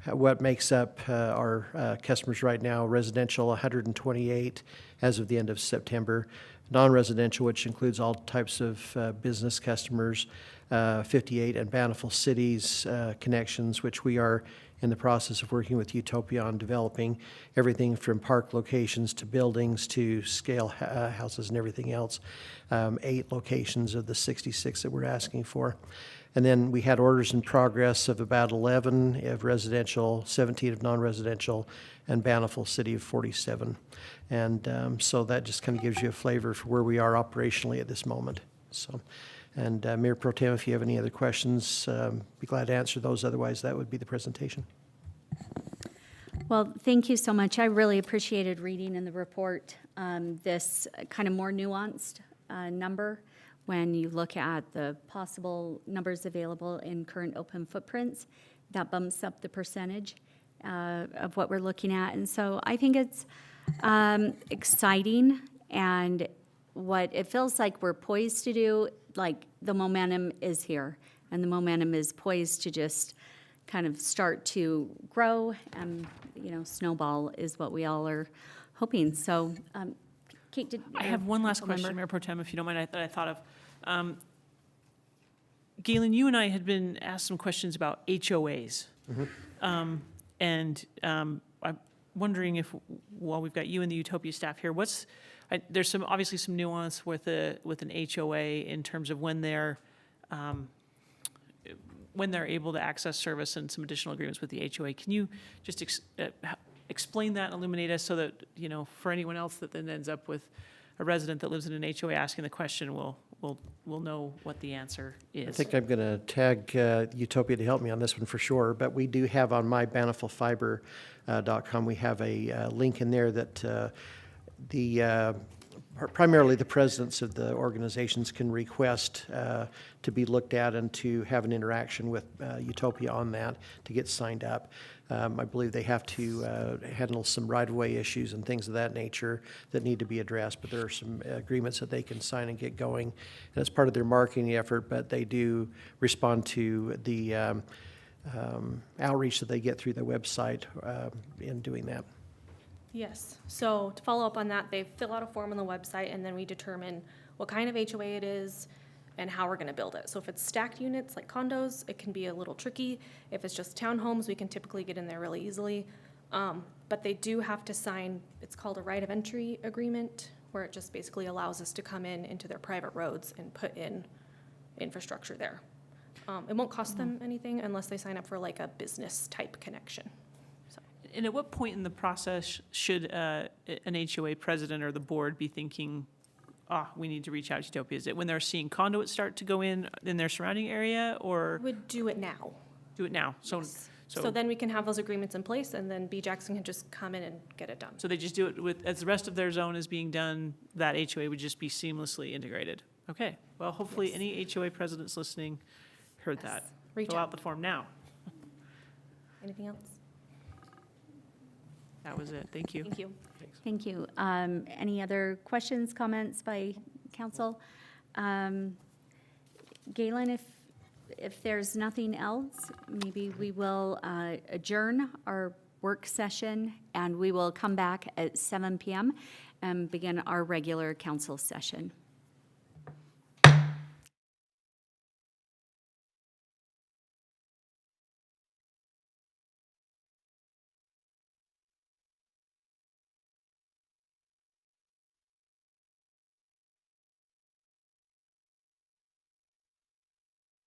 what makes up our customers right now. Residential, 128 as of the end of September. Non-residential, which includes all types of business customers, 58, and Bountiful Cities connections, which we are in the process of working with Utopia on developing everything from park locations to buildings to scale houses and everything else. 8 locations of the 66 that we're asking for. And then we had orders in progress of about 11 of residential, 17 of non-residential, and Bountiful City of 47. And so that just kind of gives you a flavor for where we are operationally at this moment. So, and Mayor Pro Tem, if you have any other questions, be glad to answer those. Otherwise, that would be the presentation. Well, thank you so much. I really appreciated reading in the report this kind of more nuanced number when you look at the possible numbers available in current open footprints. That bumps up the percentage of what we're looking at. And so I think it's exciting, and what it feels like we're poised to do, like the momentum is here, and the momentum is poised to just kind of start to grow, and, snowball is what we all are hoping. So, Kate, I have one last Council question, member? Mayor Pro Tem, if you don't mind, that I thought of. Galen, you and I had been asked some questions about HOAs. I'm wondering if, while we've got you and the Utopia staff here, there's obviously some nuance with an HOA in terms of when they're able to access service and some additional agreements with the HOA. Can you just explain that and illuminate us so that, for anyone else that then ends up with a resident that lives in an HOA asking the question, we'll know what the answer is? I think I'm going to tag Utopia to help me on this one for sure, but we do have on mybountifulfiber.com, we have a link in there that primarily the presidents of the organizations can request to be looked at and to have an interaction with Utopia on that to get signed up. I believe they have to handle some right-of-way issues and things of that nature that need to be addressed, but there are some agreements that they can sign and get going. And it's part of their marketing effort, but they do respond to the outreach that they get through the website in doing that. Yes, so to follow up on that, they fill out a form on the website, and then we determine what kind of HOA it is and how we're gonna build it. So if it's stacked units like condos, it can be a little tricky. If it's just townhomes, we can typically get in there really easily. But they do have to sign, it's called a right of entry agreement, where it just basically allows us to come into their private roads and put in infrastructure there. It won't cost them anything unless they sign up for like a business type connection. And at what point in the process should an HOA president or the board be thinking, we need to reach out to Utopia? Is it when they're seeing conduits start to go in their surrounding area, or? Would do it now. Do it now? Yes. So then we can have those agreements in place, and then B. Jackson can just come in and get it done. So they just do it as the rest of their zone is being done, that HOA would just be seamlessly integrated? Okay, well, hopefully Yes. any HOA presidents listening heard Yes. that. Reach Fill out. out the form now. Anything else? That was it, thank you. Thank you. Thank you. Any other questions, comments by council? Galen, if there's nothing else, maybe we will adjourn our work session, and we will come back at 7 p.m. and begin our regular council session.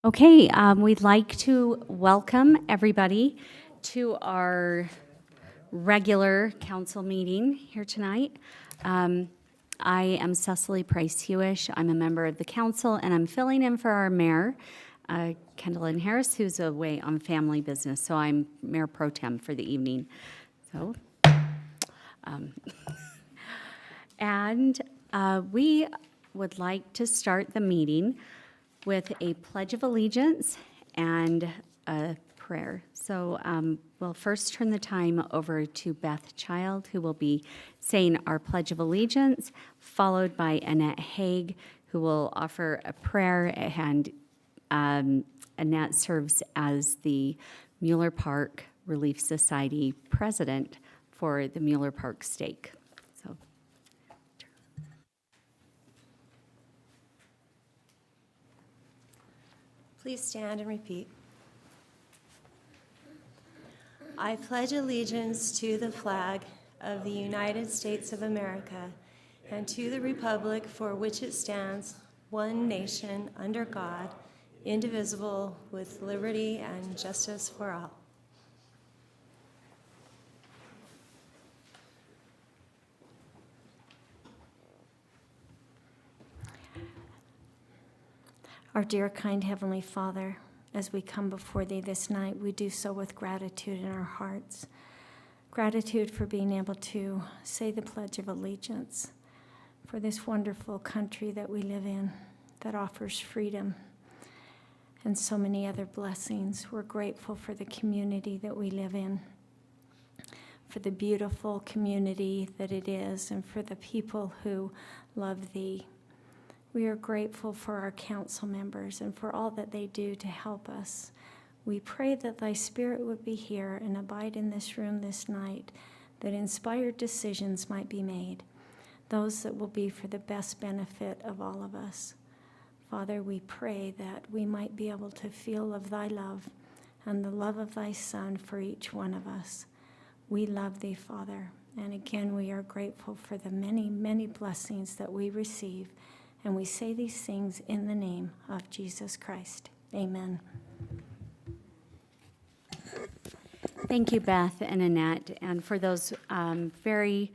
Okay, we'd like to welcome everybody to our regular council meeting here tonight. I am Cecily Price Hewish. I'm a member of the council, and I'm filling in for our mayor, Kendall Harris, who's away on family business. So I'm Mayor Pro Tem for the evening. So, we would like to start the meeting with a Pledge of Allegiance and a prayer. So we'll first turn the time over to Beth Child, who will be saying our Pledge of Allegiance, followed by Annette Haig, who will offer a prayer, and Annette serves as the Mueller Park Relief Society president for the Mueller Park Stake. So. Please stand and repeat. I pledge allegiance to the flag of the United States of America and to the republic for which it stands, one nation, under God, indivisible, with liberty and justice for all. Our dear, kind Heavenly Father, as we come before Thee this night, we do so with gratitude in our hearts. Gratitude for being able to say the Pledge of Allegiance, for this wonderful country that we live in that offers freedom and so many other blessings. We're grateful for the community that we live in, for the beautiful community that it is, and for the people who love Thee. We are grateful for our council members and for all that they do to help us. We pray that Thy Spirit would be here and abide in this room this night, that inspired decisions might be made, those that will be for the best benefit of all of us. Father, we pray that we might be able to feel of Thy love and the love of Thy Son for each one of us. We love Thee, Father, and again we are grateful for the many, many blessings that we receive. And we say these things in the name of Jesus Christ. Amen. Thank you, Beth and Annette, and for those very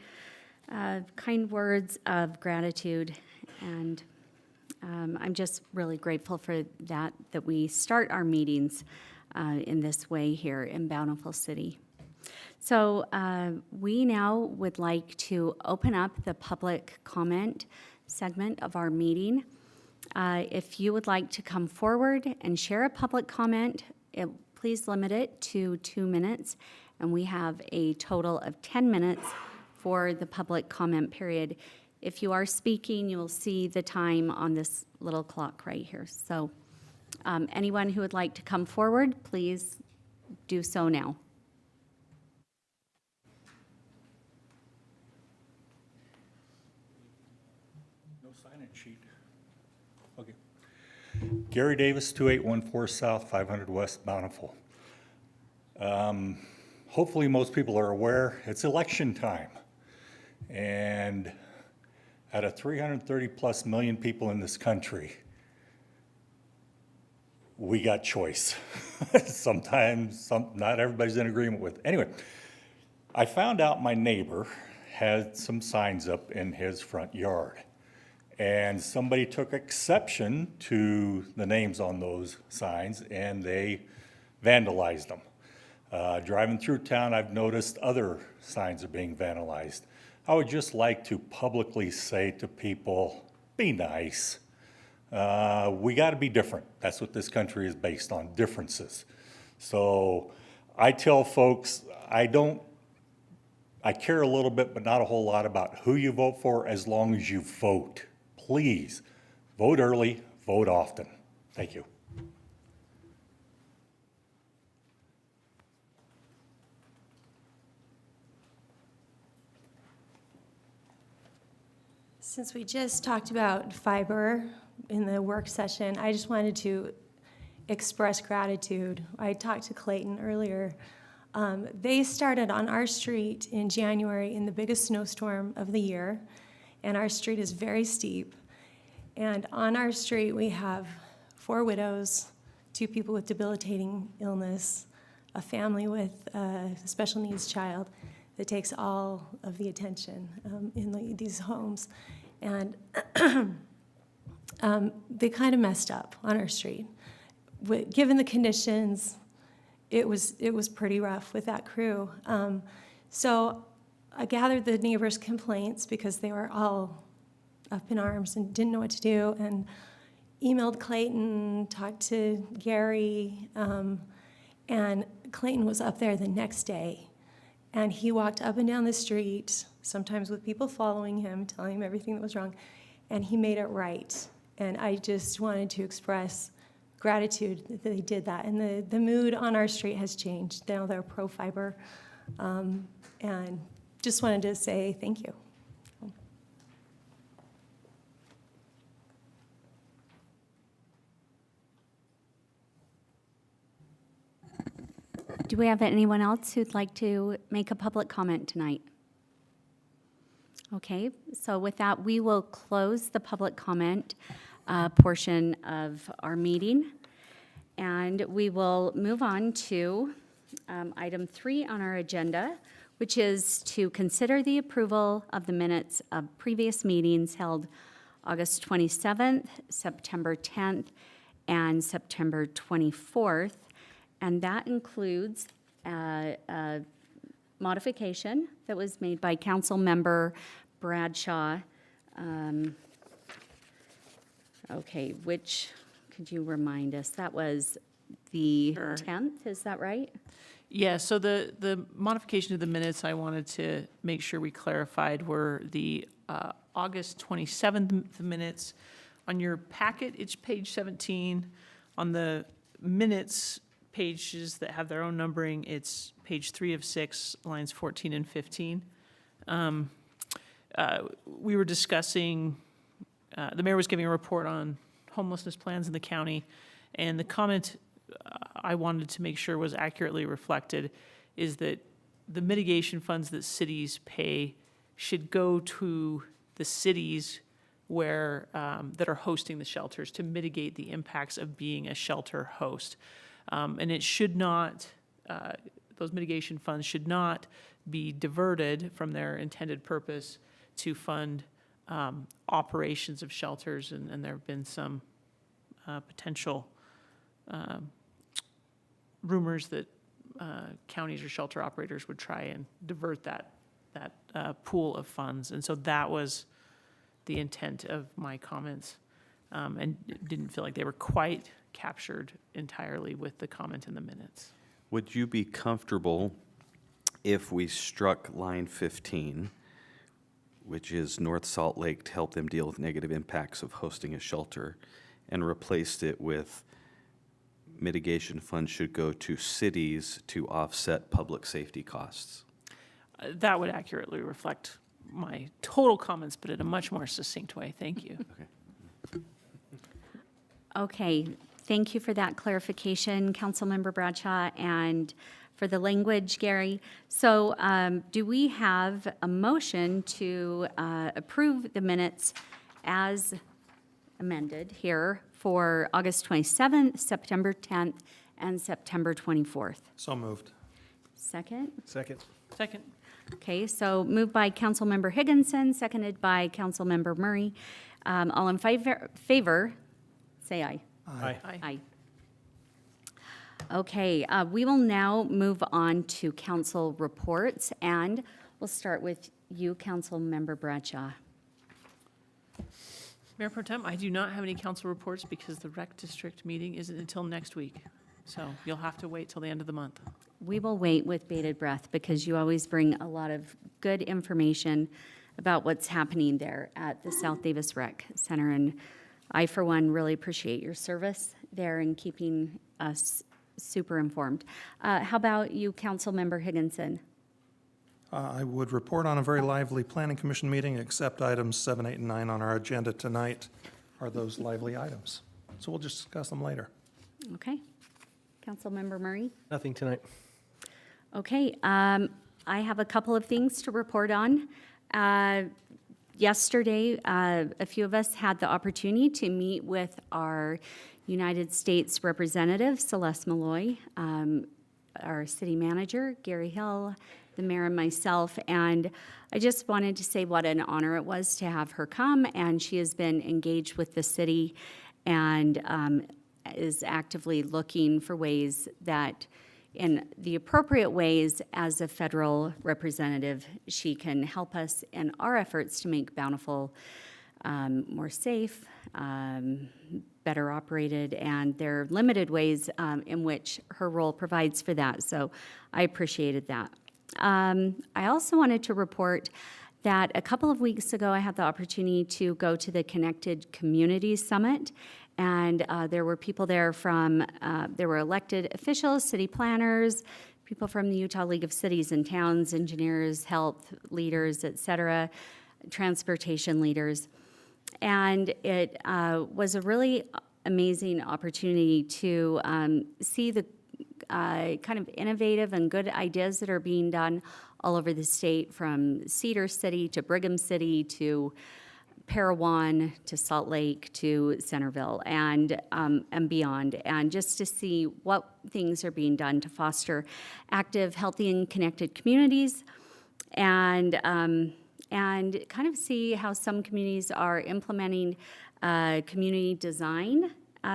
kind words of gratitude. And I'm just really grateful for that we start our meetings in this way here in Bountiful City. So we now would like to open up the public comment segment of our meeting. If you would like to come forward and share a public comment, please limit it to 2 minutes, and we have a total of 10 minutes for the public comment period. If you are speaking, you will see the time on this little clock right here. So anyone who would like to come forward, please do so now. Sheet. Okay. Gary Davis, 2814 South, 500 West, Bountiful. Hopefully most people are aware it's election time. And out of 330 plus million people in this country, we got choice. Sometimes not everybody's in agreement with. Anyway, I found out my neighbor had some signs up in his front yard. And somebody took exception to the names on those signs and they vandalized them. Driving through town, I've noticed other signs are being vandalized. I would just like to publicly say to people, be nice. We gotta be different. That's what this country is based on, differences. So I tell folks, I care a little bit, but not a whole lot about who you vote for as long as you vote. Please, vote early, vote often. Thank you. Since we just talked about fiber in the work session, I just wanted to express gratitude. I talked to Clayton earlier. They started on our street in January in the biggest snowstorm of the year, and our street is very steep. And on our street, we have 4 widows, 2 people with debilitating illness, a family with a special needs child that takes all of the attention in these homes. And they kind of messed up on our street. Given the conditions, it was pretty rough with that crew. So I gathered the neighbors' complaints because they were all up in arms and didn't know what to do, and emailed Clayton, talked to Gary, and Clayton was up there the next day. And he walked up and down the street, sometimes with people following him, telling him everything that was wrong, and he made it right. And I just wanted to express gratitude that they did that. And the mood on our street has changed. Now they're pro-fiber. And just wanted to say thank you. Do we have anyone else who'd like to make a public comment tonight? Okay, so with that, we will close the public comment portion of our meeting. And we will move on to item 3 on our agenda, which is to consider the approval of the minutes of previous meetings held August 27th, September 10th, and September 24th. And that includes a modification that was made by Council Member Bradshaw. Okay, which, could you remind us? That was the 10th, is that right? Yeah, so the modification of the minutes I wanted to make sure we clarified were the August 27th minutes. On your packet, it's page 17. On the minutes pages that have their own numbering, it's page 3 of 6, lines 14 and 15. We were discussing, the mayor was giving a report on homelessness plans in the county, and the comment I wanted to make sure was accurately reflected is that the mitigation funds that cities pay should go to the cities where, that are hosting the shelters to mitigate the impacts of being a shelter host. And it should not, those mitigation funds should not be diverted from their intended purpose to fund operations of shelters, and there have been some potential rumors that counties or shelter operators would try and divert that pool of funds. And so that was the intent of my comments, and didn't feel like they were quite captured entirely with the comment in the minutes. Would you be comfortable if we struck line 15, which is North Salt Lake, to help them deal with negative impacts of hosting a shelter, and replaced it with mitigation funds should go to cities to offset public safety costs? That would accurately reflect my total comments, but in a much more succinct way. Thank you. Okay, thank you for that clarification, Councilmember Bradshaw, and for the language, Gary. So do we have a motion to approve the minutes as amended here for August 27th, September 10th, and September 24th? So moved. Second? Second. Second. Okay, so moved by Councilmember Higginson, seconded by Councilmember Murray. All in favor, say aye. Aye. Aye. Okay, we will now move on to council reports, and we'll start with you, Councilmember Bradshaw. Mayor Pro Tem, I do not have any council reports because the rec district meeting isn't until next week. So you'll have to wait till the end of the month. We will wait with bated breath because you always bring a lot of good information about what's happening there at the South Davis Rec Center. And I, for one, really appreciate your service there and keeping us super informed. How about you, Councilmember Higginson? I would report on a very lively planning commission meeting, except items 7, 8, and 9 on our agenda tonight are those lively items. So we'll just discuss them later. Okay. Councilmember Murray? Nothing tonight. Okay, I have a couple of things to report on. Yesterday, a few of us had the opportunity to meet with our United States Representative, Celeste Malloy, our city manager, Gary Hill, the mayor, and myself. And I just wanted to say what an honor it was to have her come. And she has been engaged with the city and is actively looking for ways that, in the appropriate ways as a federal representative, she can help us in our efforts to make Bountiful more safe, better operated, and there are limited ways in which her role provides for that. So I appreciated that. I also wanted to report that a couple of weeks ago, I had the opportunity to go to the Connected Communities Summit, and there were people there from, there were elected officials, city planners, people from the Utah League of Cities and Towns, engineers, health leaders, et cetera, transportation leaders. And it was a really amazing opportunity to see the kind of innovative and good ideas that are being done all over the state, from Cedar City to Brigham City to Parowan to Salt Lake to Centerville and beyond, and just to see what things are being done to foster active, healthy, and connected communities, and kind of see how some communities are implementing community design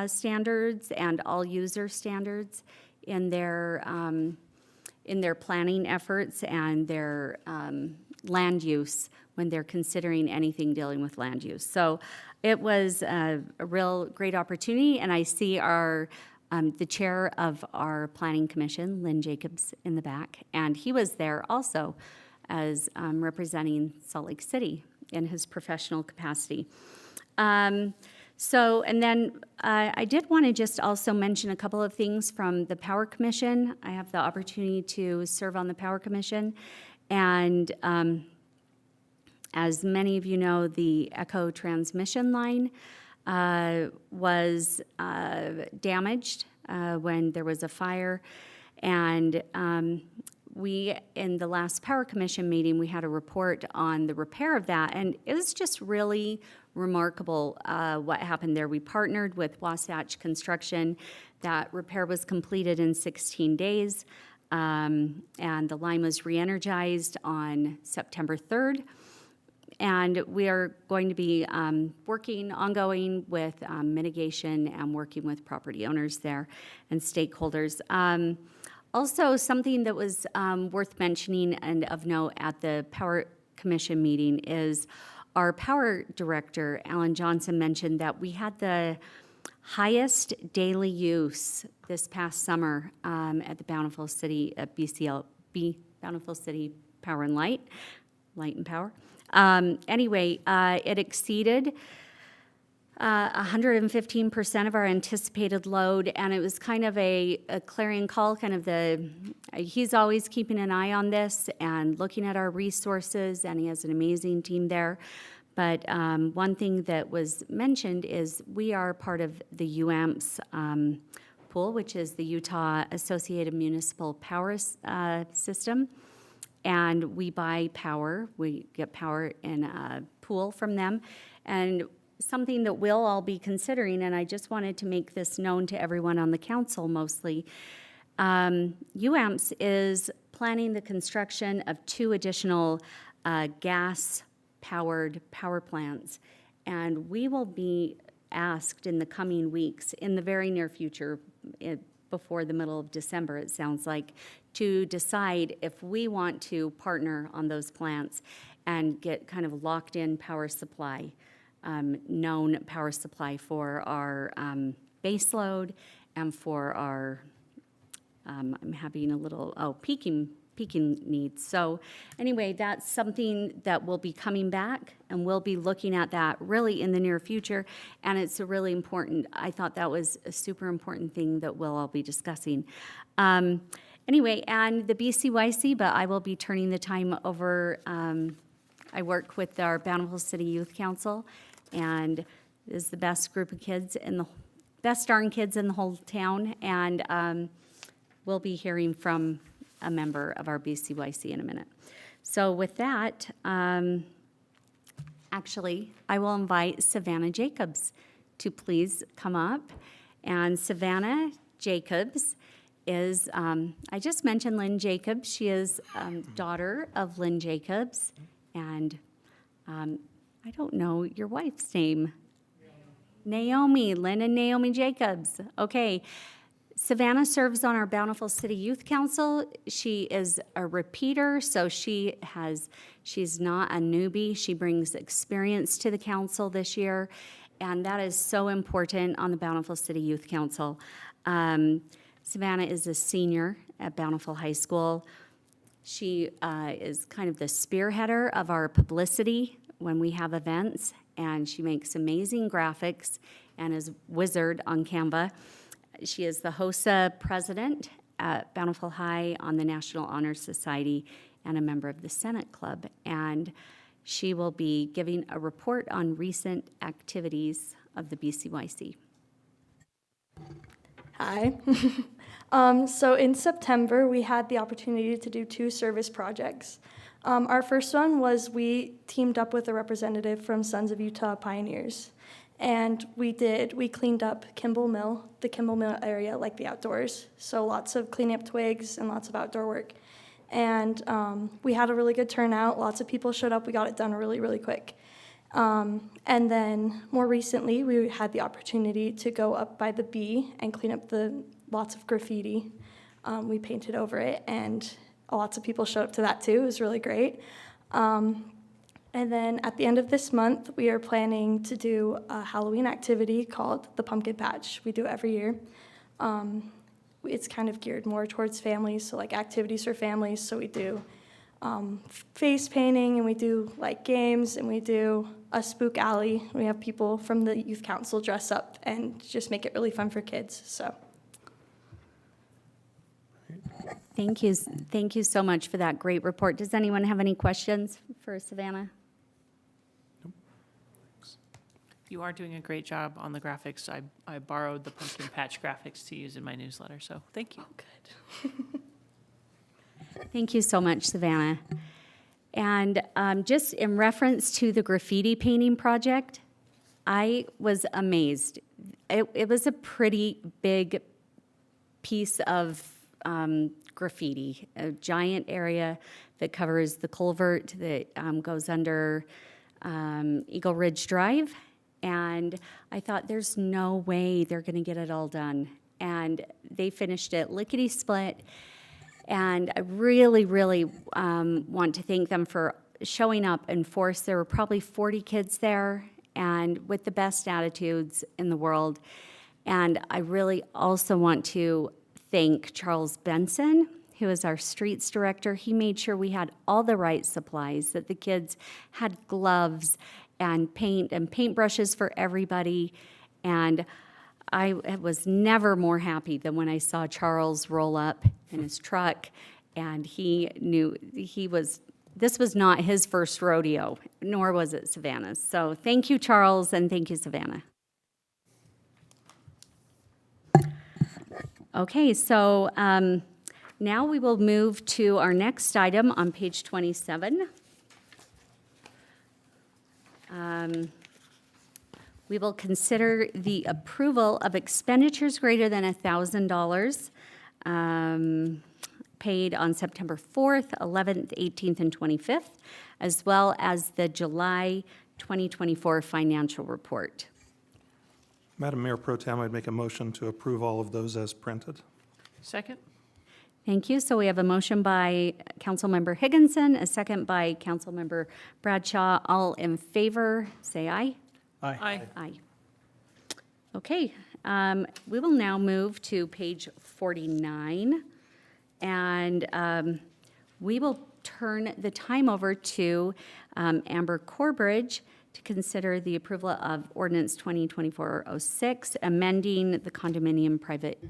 standards and all user standards in their planning efforts and their land use when they're considering anything dealing with land use. So it was a real great opportunity, and I see the chair of our planning commission, Lynn Jacobs, in the back, and he was there also as representing Salt Lake City in his professional capacity. And then I did want to just also mention a couple of things from the Power Commission. I have the opportunity to serve on the Power Commission, and as many of you know, the Echo transmission line was damaged when there was a fire, and we, in the last Power Commission meeting, we had a report on the repair of that, and it was just really remarkable what happened there. We partnered with Wasatch Construction. That repair was completed in 16 days, and the line was re-energized on September 3rd. And we are going to be working ongoing with mitigation and working with property owners there and stakeholders. Also, something that was worth mentioning and of note at the Power Commission meeting is our power director, Alan Johnson, mentioned that we had the highest daily use this past summer at the Bountiful City, BCLB, Bountiful City Power and Light and Power. Anyway, it exceeded 115% of our anticipated load, and it was kind of a clarion call, he's always keeping an eye on this and looking at our resources, and he has an amazing team there. But one thing that was mentioned is we are part of the UAMPS pool, which is the Utah Associated Municipal Power System. And we buy power, we get power in a pool from them. And something that we'll all be considering, and I just wanted to make this known to everyone on the council mostly, UAMPS is planning the construction of 2 additional gas-powered power plants. And we will be asked in the coming weeks, in the very near future, before the middle of December, it sounds like, to decide if we want to partner on those plants and get kind of locked-in power supply, known power supply for our base load and for our, I'm having a little, peaking needs. So anyway, that's something that will be coming back, and we'll be looking at that really in the near future, and it's a really important, I thought that was a super important thing that we'll all be discussing. Anyway, and the BCYC, but I will be turning the time over. I work with our Bountiful City Youth Council, and it is the best group of kids best darn kids in the whole town, and we'll be hearing from a member of our BCYC in a minute. So with that, actually, I will invite Savannah Jacobs to please come up. And Savannah Jacobs is, I just mentioned Lynn Jacobs. She is daughter of Lynn Jacobs. And I don't know your wife's name. Naomi, Lynn and Naomi Jacobs. Okay. Savannah serves on our Bountiful City Youth Council. She is a repeater, so she's not a newbie. She brings experience to the council this year, and that is so important on the Bountiful City Youth Council. Savannah is a senior at Bountiful High School. She is kind of the spearheader of our publicity when we have events, and she makes amazing graphics and is wizard on Canva. She is the HOSA president at Bountiful High on the National Honor Society and a member of the Senate Club. And she will be giving a report on recent activities of the BCYC. Hi, So in September, we had the opportunity to do 2 service projects. Our first one was we teamed up with a representative from Sons of Utah Pioneers. And we cleaned up the Kimball Mill area, like the outdoors. So lots of cleaning up twigs and lots of outdoor work. And we had a really good turnout. Lots of people showed up. We got it done really, really quick. And then more recently, we had the opportunity to go up by the B and clean up lots of graffiti. We painted over it, and lots of people showed up to that too. It was really great. And then at the end of this month, we are planning to do a Halloween activity called the Pumpkin Patch. We do it every year. It's kind of geared more towards families, so like activities for families. So we do face painting, and we do like games, and we do a spook alley. We have people from the youth council dress up and just make it really fun for kids. So. Thank you. Thank you so much for that great report. Does anyone have any questions for Savannah? You are doing a great job on the graphics. I borrowed the pumpkin patch graphics to use in my newsletter, so thank you. Oh, good. Thank you so much, Savannah. And just in reference to the graffiti painting project, I was amazed. It was a pretty big piece of graffiti, a giant area that covers the culvert that goes under Eagle Ridge Drive. And I thought, there's no way they're going to get it all done. And they finished it lickety-split. And I really, really want to thank them for showing up in force. There were probably 40 kids there, and with the best attitudes in the world. And I really also want to thank Charles Benson, who is our streets director. He made sure we had all the right supplies, that the kids had gloves and paint and paintbrushes for everybody. And I was never more happy than when I saw Charles roll up in his truck, and he knew this was not his first rodeo, nor was it Savannah's. So thank you, Charles, and thank you, Savannah. Okay, so now we will move to our next item on page 27. We will consider the approval of expenditures greater than $1,000 paid on September 4th, 11th, 18th, and 25th, as well as the July 2024 financial report. Madam Mayor Pro Tem, I'd make a motion to approve all of those as printed. Second? Thank you. So we have a motion by Councilmember Higginson, a second by Councilmember Bradshaw. All in favor, say aye. Aye. Aye. Okay, we will now move to page 49, and we will turn the time over to Amber Corbridge to consider the approval of ordinance 2024-06, amending the condominium private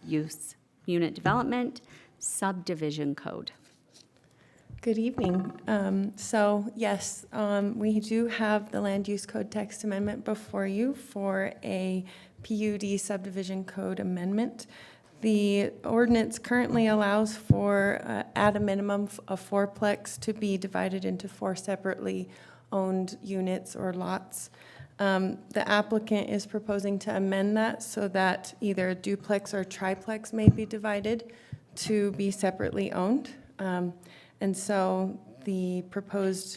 use unit development subdivision code. Good evening. So yes, we do have the land use code text amendment before you for a PUD subdivision code amendment. The ordinance currently allows for, at a minimum, a fourplex to be divided into 4 separately owned units or lots. The applicant is proposing to amend that so that either a duplex or triplex may be divided to be separately owned. And so the proposal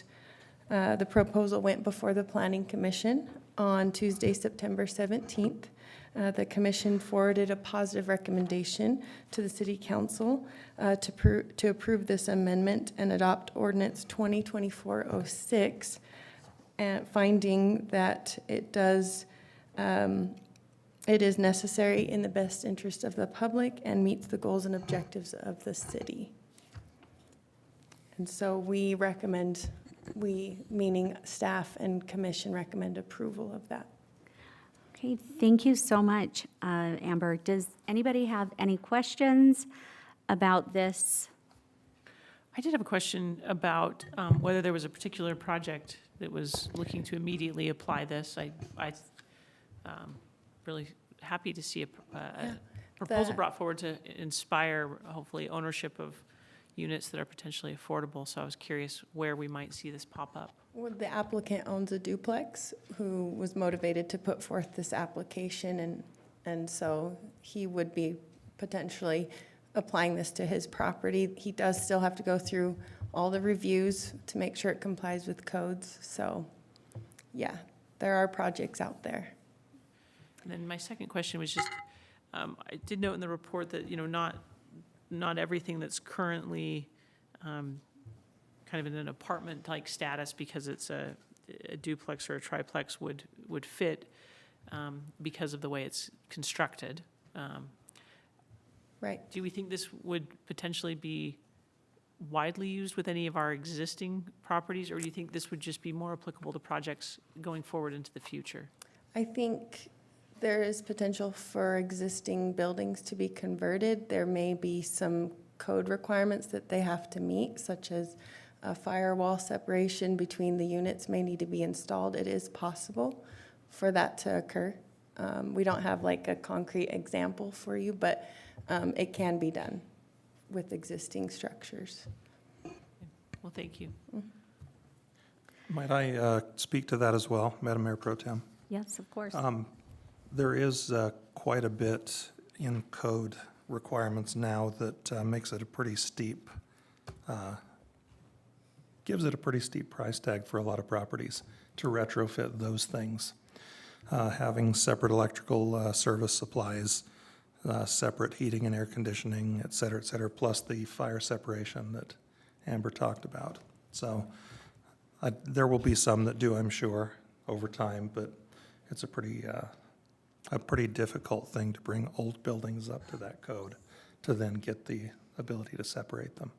went before the Planning Commission on Tuesday, September 17th. The commission forwarded a positive recommendation to the City Council to approve this amendment and adopt ordinance 2024-06, and finding that it is necessary in the best interest of the public and meets the goals and objectives of the city. And so we recommend, meaning staff and commission, recommend approval of that. Okay, thank you so much, Amber. Does anybody have any questions about this? I did have a question about whether there was a particular project that was looking to immediately apply this. I really happy to see proposal The- brought forward to inspire, hopefully, ownership of units that are potentially affordable. So I was curious where we might see this pop up. Well, the applicant owns a duplex who was motivated to put forth this application, and so he would be potentially applying this to his property. He does still have to go through all the reviews to make sure it complies with codes. So, yeah, there are projects out there. And then my second question was just, I did note in the report that, not everything that's currently kind of in an apartment-like status because it's a duplex or a triplex would fit because of the way it's constructed. Right. Do we think this would potentially be widely used with any of our existing properties, or do you think this would just be more applicable to projects going forward into the future? I think there is potential for existing buildings to be converted. There may be some code requirements that they have to meet, such as a firewall separation between the units may need to be installed. It is possible for that to occur. We don't have like a concrete example for you, but it can be done with existing structures. Well, thank you. Might I speak to that as well, Madam Mayor Pro Tem? Yes, of course. There is quite a bit in code requirements now that makes it a pretty steep, gives it a pretty steep price tag for a lot of properties to retrofit those things. Having separate electrical service supplies, separate heating and air conditioning, et cetera, plus the fire separation that Amber talked about. So there will be some that do, I'm sure, over time, but it's a pretty difficult thing to bring old buildings up to that code to then get the ability to separate them.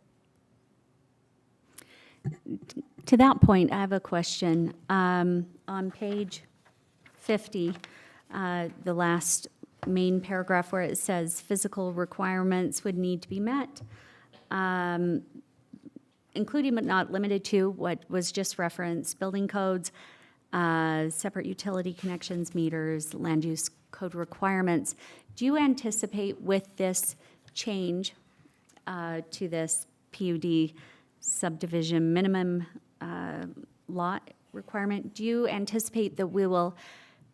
To that point, I have a question. On page 50, the last main paragraph where it says physical requirements would need to be met, including but not limited to what was just referenced, building codes, separate utility connections, meters, land use code requirements. Do you anticipate with this change to this PUD subdivision minimum lot requirement, do you anticipate that we will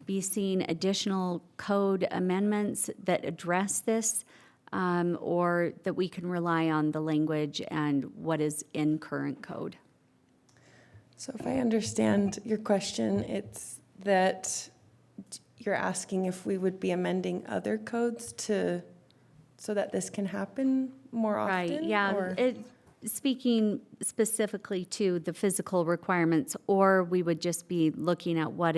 be seeing additional code amendments that address this, or that we can rely on the language and what is in current code? So if I understand your question, it's that you're asking if we would be amending other codes so that this can happen more often? Right, yeah. or- Speaking specifically to the physical requirements, or we would just be looking at what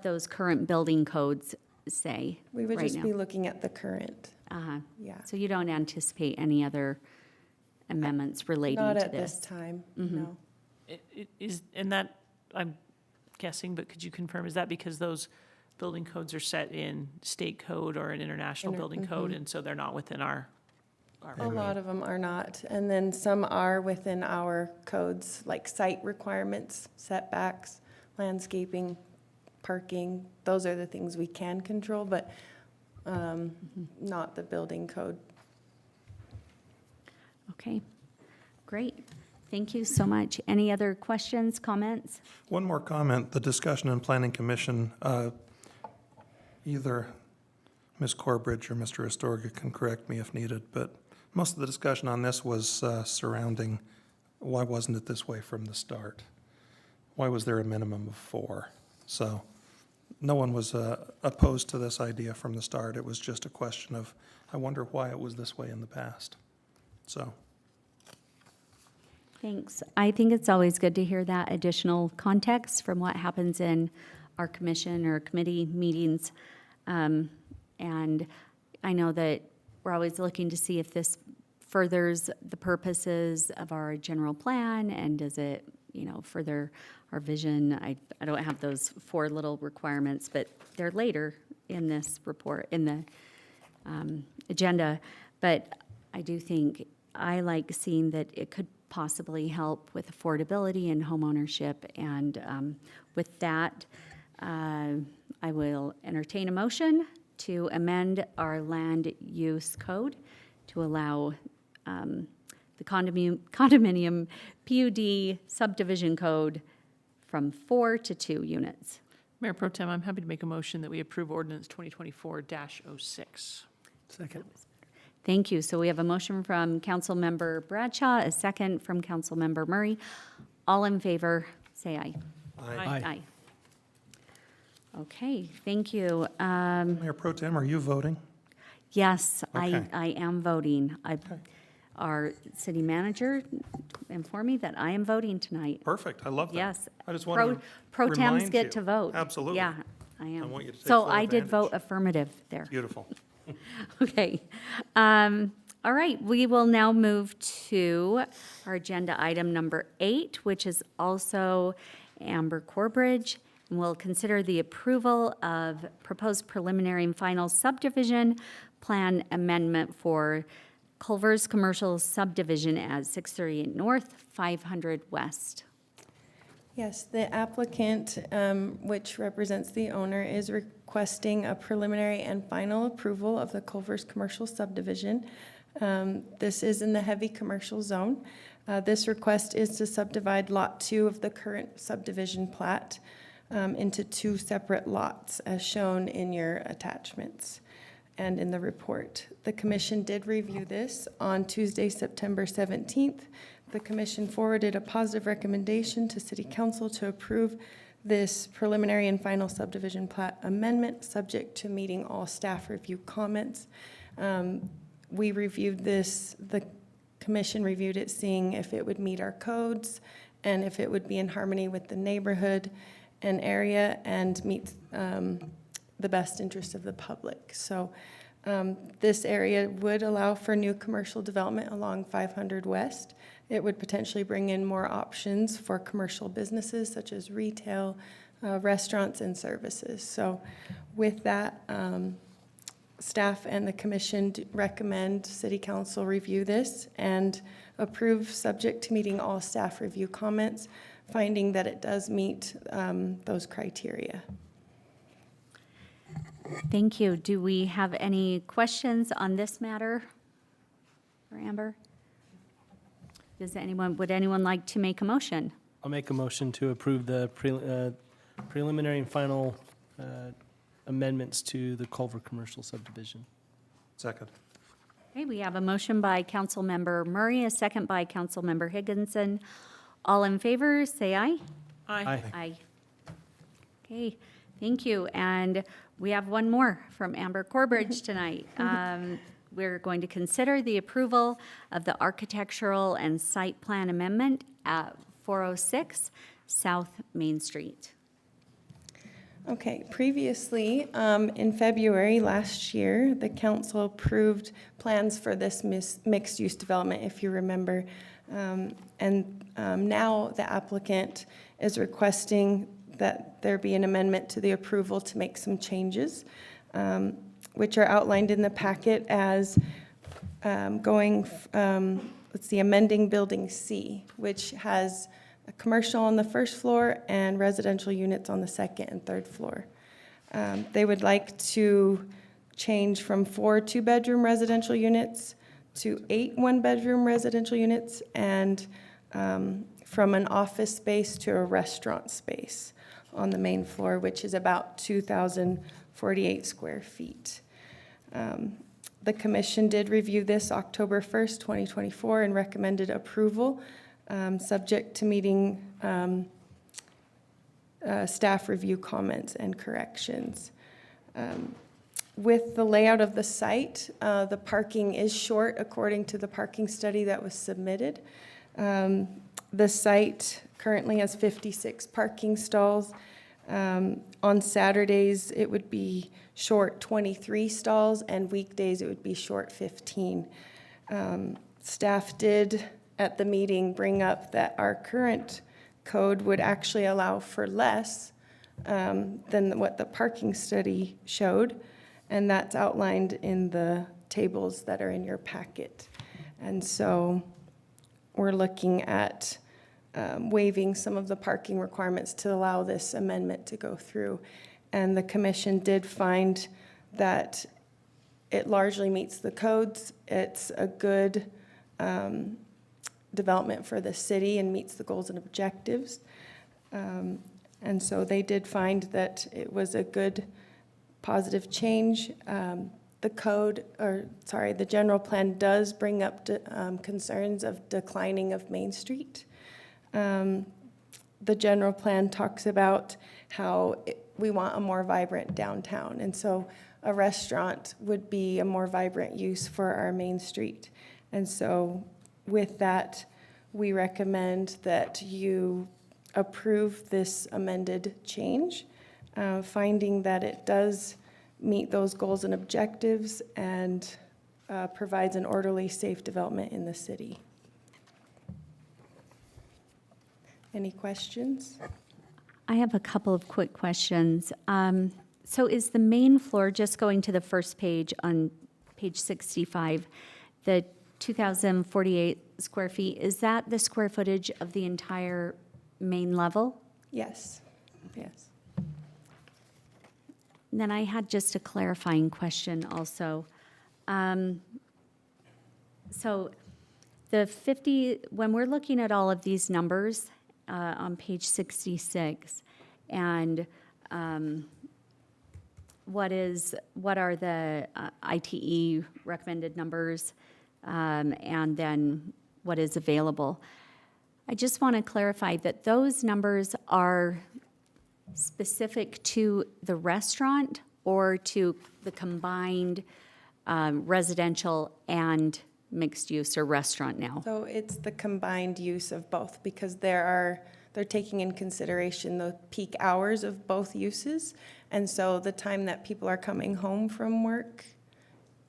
those current building codes say We would right just now. be looking at the current. Uh-huh. Yeah. So you don't anticipate any other amendments relating to Not this? at this time, Mhm. no. It is, and that, I'm guessing, but could you confirm, is that because those building codes are set in state code or an international building code, and so they're not within our A lot of them are not, and then some are within our codes, like site requirements, setbacks, landscaping, parking. Those are the things we can control, but not the building code. Okay, great. Thank you so much. Any other questions, comments? One more comment, the discussion in Planning Commission, either Ms. Corbridge or Mr. Astorga can correct me if needed, but most of the discussion on this was surrounding why wasn't it this way from the start? Why was there a minimum of 4? So no one was opposed to this idea from the start. It was just a question of, I wonder why it was this way in the past. So. Thanks. I think it's always good to hear that additional context from what happens in our commission or committee meetings. And I know that we're always looking to see if this furthers the purposes of our general plan, and does it, further our vision. I don't have those 4 little requirements, but they're later in this report, in the agenda. But I do think I like seeing that it could possibly help with affordability and homeownership. And with that, I will entertain a motion to amend our land use code to allow the condominium PUD subdivision code from 4 to 2 units. Mayor Pro Tem, I'm happy to make a motion that we approve ordinance 2024-06. Second. Thank you. So we have a motion from Councilmember Bradshaw, a second from Councilmember Murray. All in favor, say aye. Aye. Okay, thank you. Mayor Pro Tem, are you voting? Yes, Okay. I am voting. Our city manager informed me that I am voting tonight. Perfect, I love that. Yes. I just wanted to Pro Tems remind get you. to vote. Absolutely. Yeah, I am. I want you to take So full I did vote advantage. affirmative there. Beautiful. Okay. All right, we will now move to our agenda item number 8, which is also Amber Corbridge. And we'll consider the approval of proposed preliminary and final subdivision plan amendment for Culver's Commercial Subdivision at 638 North, 500 West. Yes, the applicant, which represents the owner, is requesting a preliminary and final approval of the Culver's Commercial Subdivision. This is in the heavy commercial zone. This request is to subdivide Lot 2 of the current subdivision plat into 2 separate lots, as shown in your attachments and in the report. The commission did review this on Tuesday, September 17th. The commission forwarded a positive recommendation to City Council to approve this preliminary and final subdivision plat amendment, subject to meeting all staff review comments. We reviewed this, the commission reviewed it, seeing if it would meet our codes and if it would be in harmony with the neighborhood and area and meet the best interest of the public. So this area would allow for new commercial development along 500 West. It would potentially bring in more options for commercial businesses such as retail, restaurants, and services. So with that, staff and the commission recommend City Council review this and approve, subject to meeting all staff review comments, finding that it does meet those criteria. Thank you. Do we have any questions on this matter for Amber? Would anyone like to make a motion? I'll make a motion to approve the preliminary and final amendments to the Culver Commercial Subdivision. Second. Okay, we have a motion by Councilmember Murray, a second by Councilmember Higginson. All in favor, say aye. Aye. Aye. Okay, thank you. And we have one more from Amber Corbridge tonight. We're going to consider the approval of the architectural and site plan amendment at 406 South Main Street. Okay, previously, in February last year, the council approved plans for this mixed-use development, if you remember. Now the applicant is requesting that there be an amendment to the approval to make some changes, which are outlined in the packet as amending Building C, which has a commercial on the first floor and residential units on the second and third floor. They would like to change from 4 2-bedroom residential units to 8 1-bedroom residential units, and from an office space to a restaurant space on the main floor, which is about 2,048 square feet. The commission did review this October 1st, 2024, and recommended approval, subject to meeting staff review comments and corrections. With the layout of the site, the parking is short according to the parking study that was submitted. The site currently has 56 parking stalls. On Saturdays, it would be short 23 stalls, and weekdays, it would be short 15. Staff did, at the meeting, bring up that our current code would actually allow for less than what the parking study showed, and that's outlined in the tables that are in your packet. And so we're looking at waiving some of the parking requirements to allow this amendment to go through. And the commission did find that it largely meets the codes. It's a good development for the city and meets the goals and objectives. And so they did find that it was a good, positive change. The general plan does bring up concerns of declining of Main Street. The general plan talks about how we want a more vibrant downtown, and so a restaurant would be a more vibrant use for our Main Street. And so with that, we recommend that you approve this amended change, finding that it does meet those goals and objectives and provides an orderly, safe development in the city. Any questions? I have a couple of quick questions. So is the main floor, just going to the first page on page 65, the 2,048 square feet, is that the square footage of the entire main level? Yes, yes. Then I had just a clarifying question also. So the 50, when we're looking at all of these numbers on page 66, and what are the ITE recommended numbers, and then what is available? I just want to clarify that those numbers are specific to the restaurant or to the combined residential and mixed use or restaurant now? So it's the combined use of both, because they're taking in consideration the peak hours of both uses. And so the time that people are coming home from work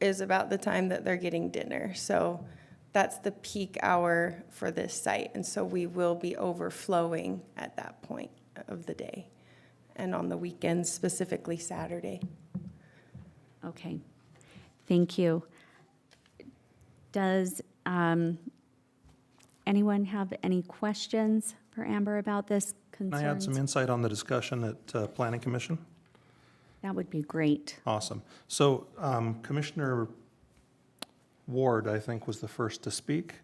is about the time that they're getting dinner. So that's the peak hour for this site. And so we will be overflowing at that point of the day, and on the weekends, specifically Saturday. Okay, thank you. Does anyone have any questions for Amber about this Can concerns? I add some insight on the discussion at Planning Commission? That would be great. Awesome. So Commissioner Ward, I think, was the first to speak.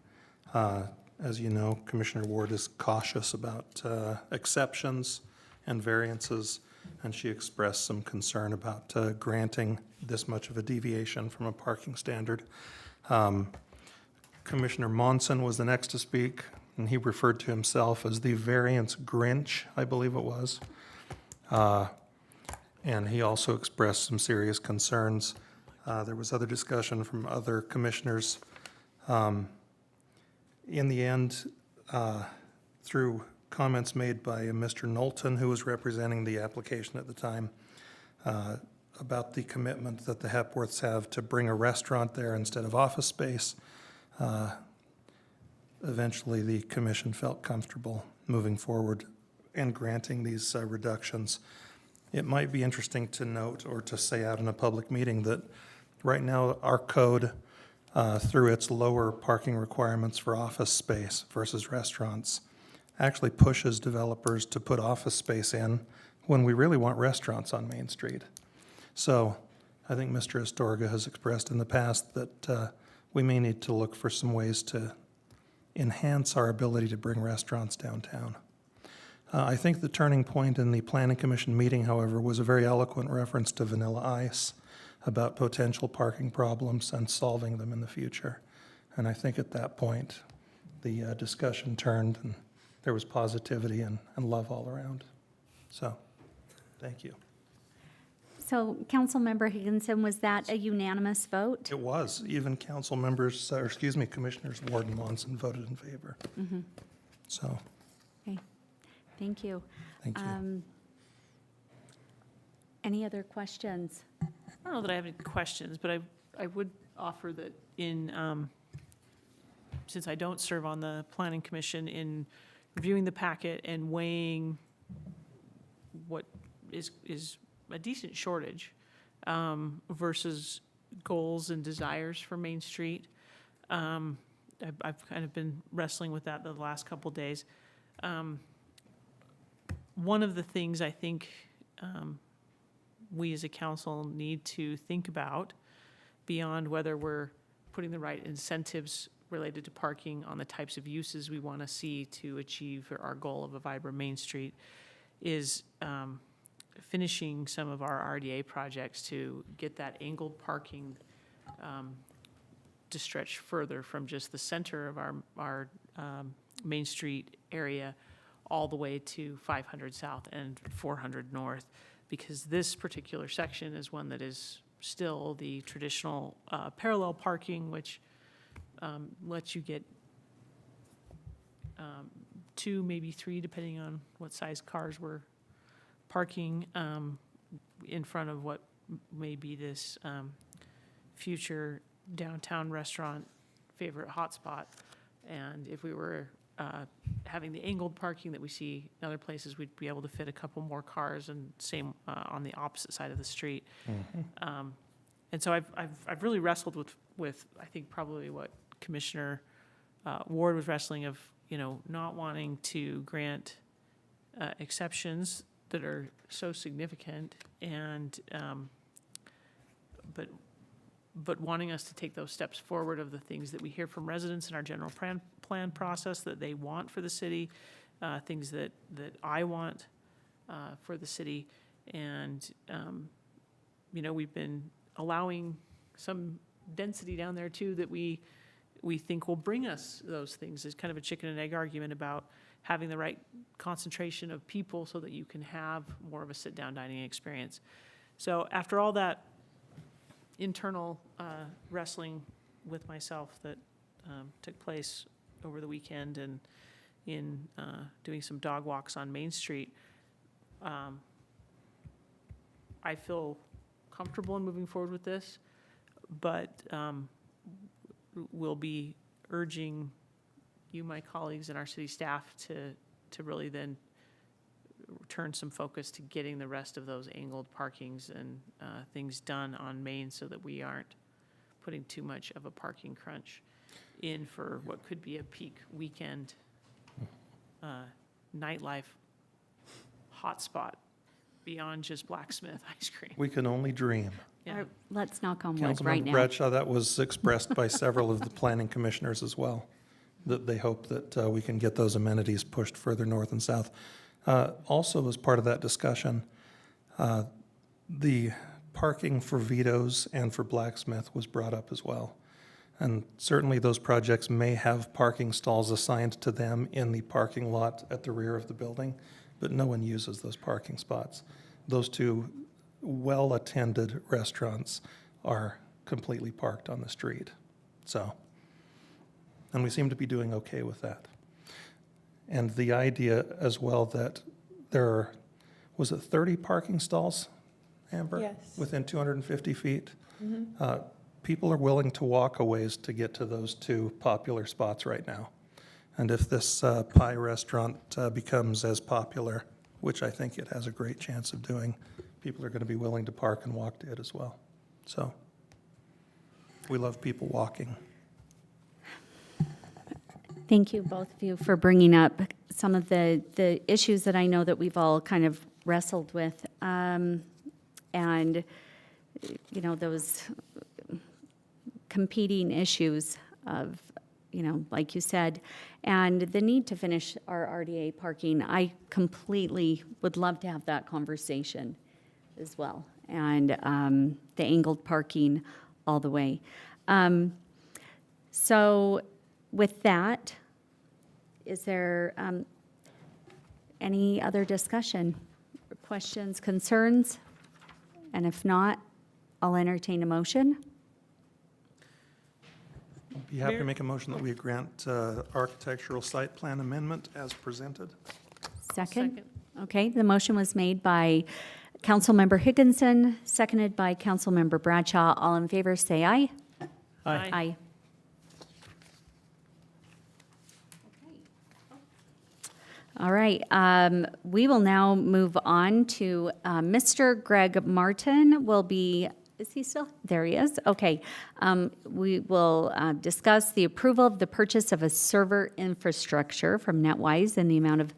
As you know, Commissioner Ward is cautious about exceptions and variances, and she expressed some concern about granting this much of a deviation from a parking standard. Commissioner Monson was the next to speak, and he referred to himself as the variance Grinch, I believe it was. And he also expressed some serious concerns. There was other discussion from other commissioners. In the end, through comments made by Mr. Knowlton, who was representing the application at the time, about the commitment that the Hepworths have to bring a restaurant there instead of office space. Eventually, the commission felt comfortable moving forward and granting these reductions. It might be interesting to note or to say out in a public meeting that right now our code, through its lower parking requirements for office space versus restaurants, actually pushes developers to put office space in when we really want restaurants on Main Street. So I think Mr. Astorga has expressed in the past that we may need to look for some ways to enhance our ability to bring restaurants downtown. I think the turning point in the Planning Commission meeting, however, was a very eloquent reference to Vanilla Ice about potential parking problems and solving them in the future. And I think at that point, the discussion turned and there was positivity and love all around. So, thank you. So, Councilmember Higginson, was that a unanimous vote? It was. Even council members, Commissioners Ward and Monson voted in favor. Mm-hmm. So, Okay, thank you. thank you. Any other questions? I don't know that I have any questions, but I would offer that since I don't serve on the Planning Commission, in reviewing the packet and weighing what is a decent shortage versus goals and desires for Main Street. I've kind of been wrestling with that the last couple days. One of the things I think we as a council need to think about beyond whether we're putting the right incentives related to parking on the types of uses we want to see to achieve our goal of a vibrant Main Street is finishing some of our RDA projects to get that angled parking to stretch further from just the center of our Main Street area all the way to 500 South and 400 North, because this particular section is one that is still the traditional parallel parking, which lets you get 2, maybe 3, depending on what size cars we're parking in front of what may be this future downtown restaurant favorite hotspot. And if we were having the angled parking that we see in other places, we'd be able to fit a couple more cars, and same on the opposite side of the street. And so I've really wrestled with I think probably what Commissioner Ward was wrestling of, not wanting to grant exceptions that are so significant, and but wanting us to take those steps forward of the things that we hear from residents in our general plan process that they want for the city, things that I want for the city. And, we've been allowing some density down there too that we think will bring us those things. It's kind of a chicken and egg argument about having the right concentration of people so that you can have more of a sit-down dining experience. So after all that internal wrestling with myself that took place over the weekend and in doing some dog walks on Main Street, I feel comfortable in moving forward with this, but we'll be urging you, my colleagues, and our city staff to really then turn some focus to getting the rest of those angled parkings and things done on Main so that we aren't putting too much of a parking crunch in for what could be a peak weekend nightlife hotspot beyond just blacksmith ice cream. We can only dream. Yeah. Let's knock on wood right Councilmember now. Bradshaw, that was expressed by several of the planning commissioners as well, that they hope that we can get those amenities pushed further north and south. Also, as part of that discussion, the parking for Vito's and for Blacksmith was brought up as well. And certainly those projects may have parking stalls assigned to them in the parking lot at the rear of the building, but no one uses those parking spots. Those two well-attended restaurants are completely parked on the street. So, and we seem to be doing okay with that. And the idea as well that there are, was it 30 parking stalls, Amber? Yes. Within 250 feet? People are willing to walk a ways to get to those two popular spots right now. And if this pie restaurant becomes as popular, which I think it has a great chance of doing, people are going to be willing to park and walk to it as well. So we love people walking. Thank you, both of you, for bringing up some of the issues that I know that we've all kind of wrestled with. And, those competing issues of, like you said, and the need to finish our RDA parking. I completely would love to have that conversation as well. And the angled parking all the way. So with that, is there any other discussion, questions, concerns? And if not, I'll entertain a motion. I'd be happy to make a motion that we grant architectural site plan amendment as presented. Second? Okay, the motion was made by Councilmember Higginson, seconded by Councilmember Bradshaw. All in favor, say aye. Aye. Aye. All right, we will now move on to Mr. Greg Martin will be, is he still? There he is. Okay. We will discuss the approval of the purchase of a server infrastructure from NetWise in the amount of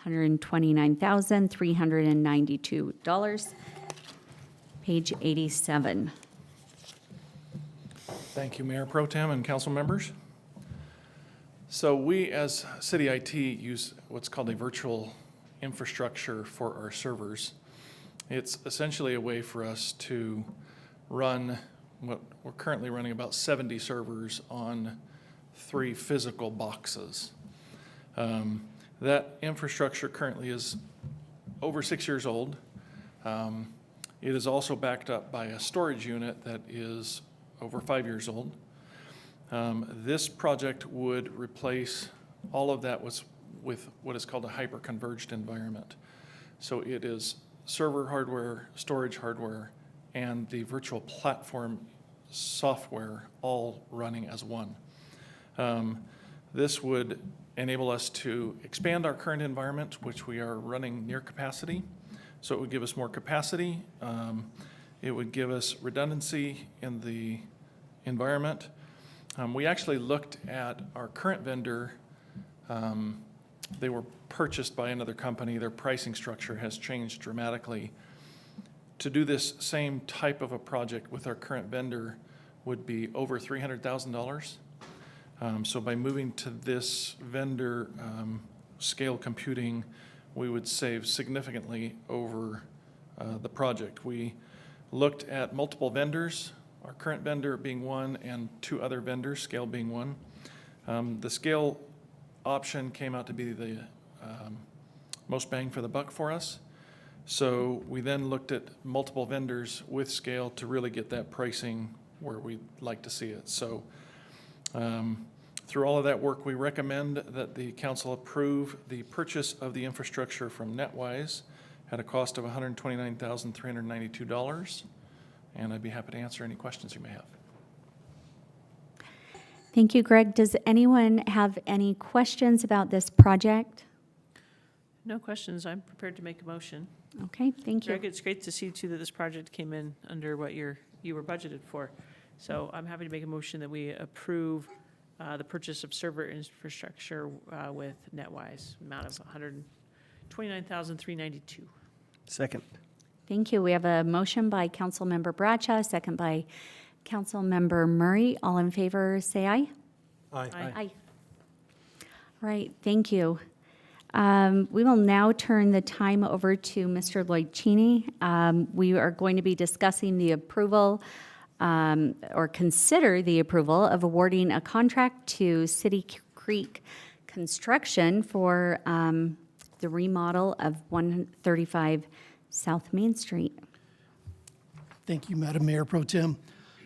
$129,392. page 87. Thank you, Mayor Pro Tem and council members. So we, as City IT, use what's called a virtual infrastructure for our servers. It's essentially a way for us to run what we're currently running about 70 servers on 3 physical boxes. That infrastructure currently is over 6 years old. It is also backed up by a storage unit that is over 5 years old. This project would replace all of that with what is called a hyper-converged environment. So it is server hardware, storage hardware, and the virtual platform software all running as one. This would enable us to expand our current environment, which we are running near capacity. So it would give us more capacity. It would give us redundancy in the environment. We actually looked at our current vendor. They were purchased by another company. Their pricing structure has changed dramatically. To do this same type of a project with our current vendor would be over $300,000. So by moving to this vendor, Scale Computing, we would save significantly over the project. We looked at multiple vendors, our current vendor being one and 2 other vendors, Scale being one. The Scale option came out to be the most bang for the buck for us. So we then looked at multiple vendors with Scale to really get that pricing where we'd like to see it. So through all of that work, we recommend that the council approve the purchase of the infrastructure from NetWise at a cost of $129,392. And I'd be happy to answer any questions you may have. Thank you, Greg. Does anyone have any questions about this project? No questions. I'm prepared to make a motion. Okay, thank you. Greg, it's great to see too that this project came in under what you were budgeted for. So I'm happy to make a motion that we approve the purchase of server infrastructure with NetWise, amount of $129,392. Second. Thank you. We have a motion by Councilmember Bradshaw, second by Councilmember Murray. All in favor, say aye. Aye. Aye. All right, thank you. We will now turn the time over to Mr. Lloyd Cheney. We are going to be discussing the approval or consider the approval of awarding a contract to City Creek Construction for the remodel of 135 South Main Street. Thank you, Madam Mayor Pro Tem.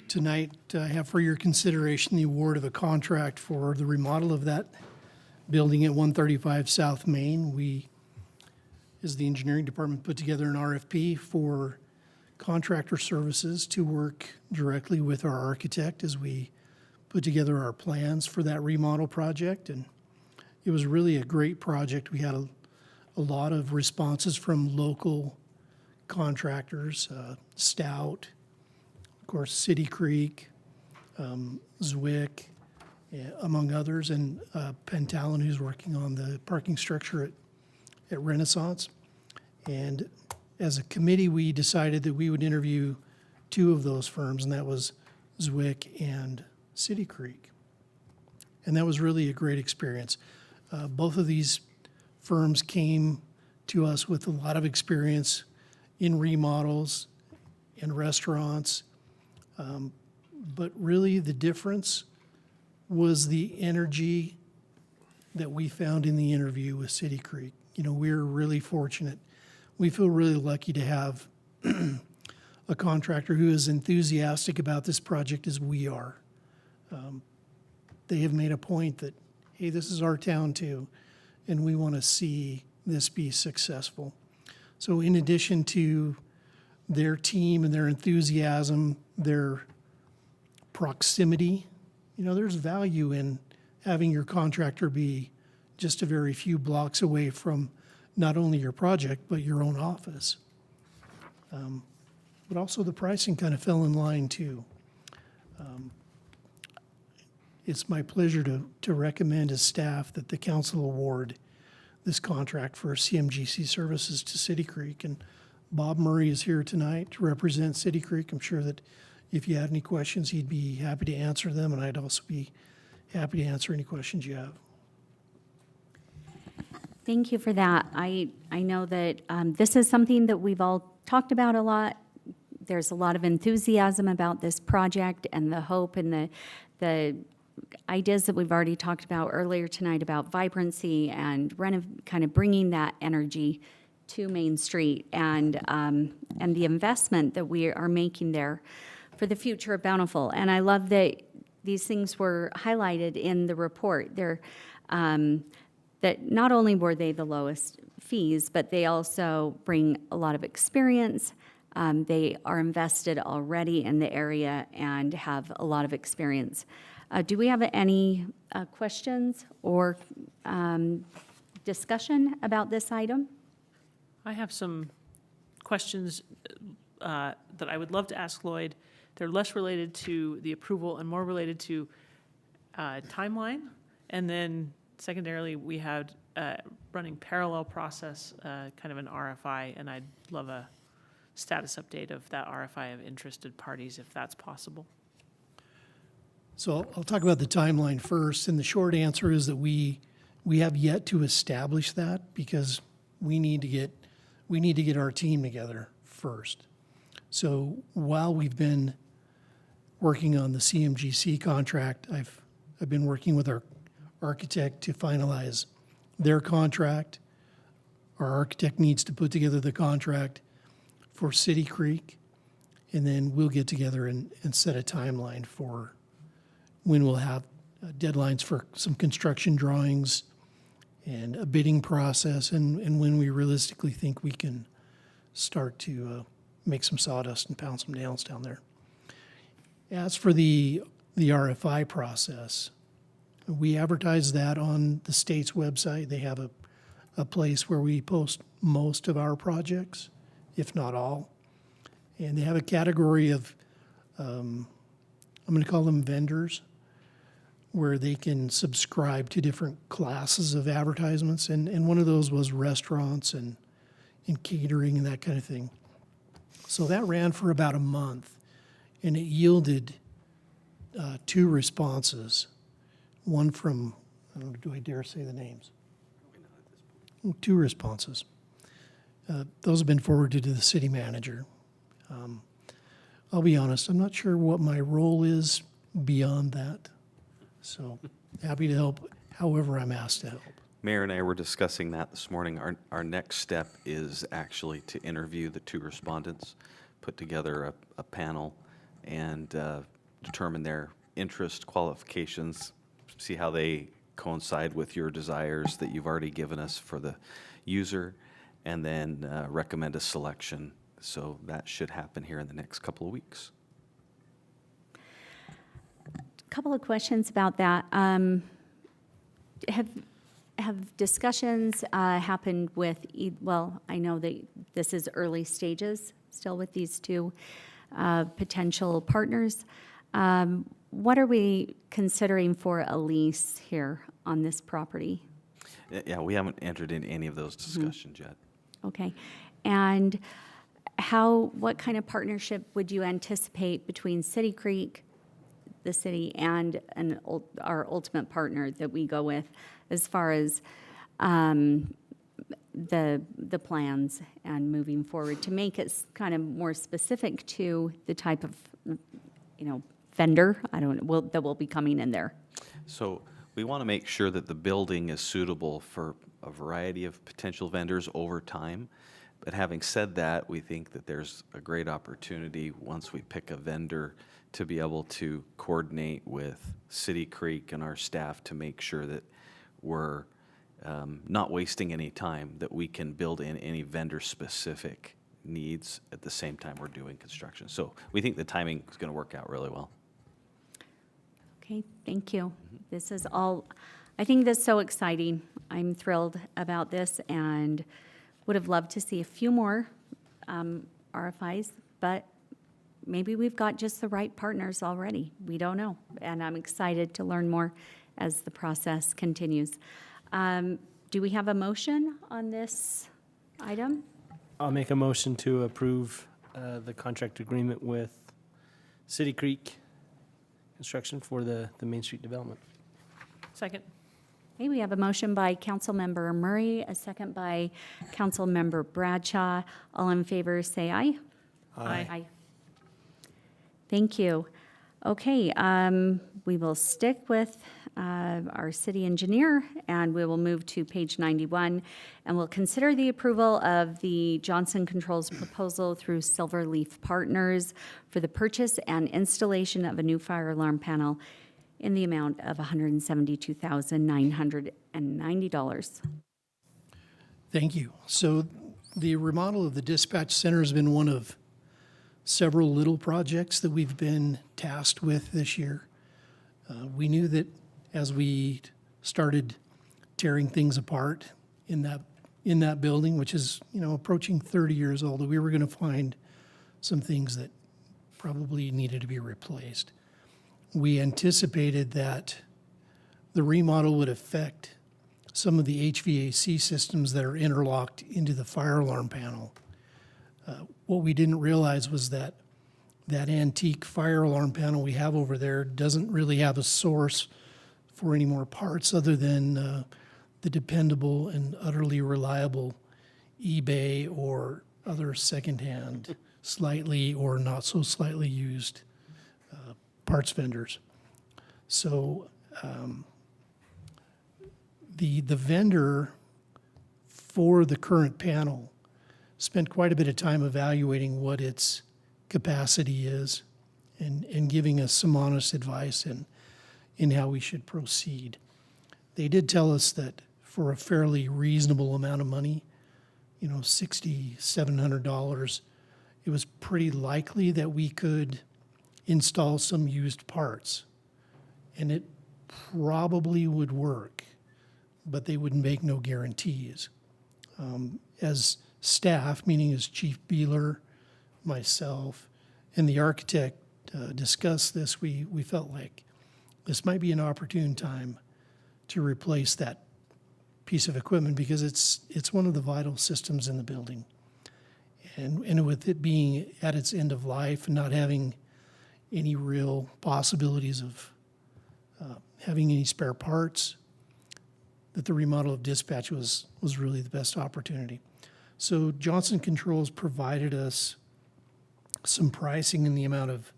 Tonight, I have for your consideration the award of a contract for the remodel of that building at 135 South Main. We, as the engineering department, put together an RFP for contractor services to work directly with our architect as we put together our plans for that remodel project. And it was really a great project. We had a lot of responses from local contractors, Stout, of course, City Creek, Zwick, among others, and Pentalon, who's working on the parking structure at Renaissance. And as a committee, we decided that we would interview 2 of those firms, and that was Zwick and City Creek. And that was really a great experience. Both of these firms came to us with a lot of experience in remodels, in restaurants, but really the difference was the energy that we found in the interview with City Creek. You know, we're really fortunate. We feel really lucky to have a contractor who is enthusiastic about this project as we are. They have made a point that, hey, this is our town too, and we want to see this be successful. So in addition to their team and their enthusiasm, their proximity, you know, there's value in having your contractor be just a very few blocks away from not only your project, but your own office. But also the pricing kind of fell in line too. It's my pleasure to recommend as staff that the council award this contract for CMGC services to City Creek. And Bob Murray is here tonight to represent City Creek. I'm sure that if you had any questions, he'd be happy to answer them, and I'd also be happy to answer any questions you have. Thank you for that. I know that this is something that we've all talked about a lot. There's a lot of enthusiasm about this project and the hope and the ideas that we've already talked about earlier tonight about vibrancy and kind of bringing that energy to Main Street and the investment that we are making there for the future of Bountiful. And I love that these things were highlighted in the report. They're that not only were they the lowest fees, but they also bring a lot of experience. They are invested already in the area and have a lot of experience. Do we have any questions or discussion about this item? I have some questions that I would love to ask Lloyd. They're less related to the approval and more related to timeline. And then secondarily, we had running parallel process, kind of an RFI, and I'd love a status update of that RFI of interested parties, if that's possible. So I'll talk about the timeline first, and the short answer is that we have yet to establish that because we need to get our team together first. So while we've been working on the CMGC contract, I've been working with our architect to finalize their contract. Our architect needs to put together the contract for City Creek, and then we'll get together and set a timeline for when we'll have deadlines for some construction drawings and a bidding process, and when we realistically think we can start to make some sawdust and pound some nails down there. As for the RFI process, we advertise that on the state's website. They have a place where we post most of our projects, if not all. And they have a category of, I'm going to call them vendors, where they can subscribe to different classes of advertisements. And one of those was restaurants and catering and that kind of thing. So that ran for about a month, and it yielded 2 responses. One from, do I dare say the names? 2 responses. Those have been forwarded to the city manager. I'll be honest, I'm not sure what my role is beyond that. So happy to help however I'm asked to help. Mayor and I were discussing that this morning. Our next step is actually to interview the 2 respondents, put together a panel, and determine their interest, qualifications, see how they coincide with your desires that you've already given us for the user, and then recommend a selection. So that should happen here in the next couple of weeks. Couple of questions about that. Have discussions happened with, well, I know that this is early stages still with these 2 potential partners. What are we considering for a lease here on this property? Yeah, we haven't entered in any of those discussions yet. Okay. And what kind of partnership would you anticipate between City Creek, the city, and our ultimate partner that we go with as far as the plans and moving forward to make it kind of more specific to the type of, vendor, that will be coming in there? So we want to make sure that the building is suitable for a variety of potential vendors over time. But having said that, we think that there's a great opportunity once we pick a vendor to be able to coordinate with City Creek and our staff to make sure that we're not wasting any time, that we can build in any vendor-specific needs at the same time we're doing construction. So we think the timing is going to work out really well. Okay, thank you. This is all, I think this is so exciting. I'm thrilled about this and would have loved to see a few more RFIs, but maybe we've got just the right partners already. We don't know. And I'm excited to learn more as the process continues. Do we have a motion on this item? I'll make a motion to approve the contract agreement with City Creek Construction for the Main Street development. Second. Okay, we have a motion by Councilmember Murray, a second by Councilmember Bradshaw. All in favor, say aye. Aye. Thank you. Okay, we will stick with our city engineer, and we will move to page 91, and we'll consider the approval of the Johnson Controls proposal through Silverleaf Partners for the purchase and installation of a new fire alarm panel in the amount of $172,990. Thank you. So the remodel of the dispatch center has been one of several little projects that we've been tasked with this year. We knew that as we started tearing things apart in that building, which is, approaching 30 years old, that we were going to find some things that probably needed to be replaced. We anticipated that the remodel would affect some of the HVAC systems that are interlocked into the fire alarm panel. What we didn't realize was that antique fire alarm panel we have over there doesn't really have a source for any more parts other than the dependable and utterly reliable eBay or other secondhand, slightly or not so slightly used parts vendors. So the vendor for the current panel spent quite a bit of time evaluating what its capacity is and giving us some honest advice in how we should proceed. They did tell us that for a fairly reasonable amount of money, $6,700, it was pretty likely that we could install some used parts. And it probably would work, but they would make no guarantees. As staff, meaning as Chief Beeler, myself, and the architect discussed this, we felt like this might be an opportune time to replace that piece of equipment because it's one of the vital systems in the building. And with it being at its end of life and not having any real possibilities of having any spare parts, that the remodel of dispatch was really the best opportunity. So Johnson Controls provided us some pricing in the amount of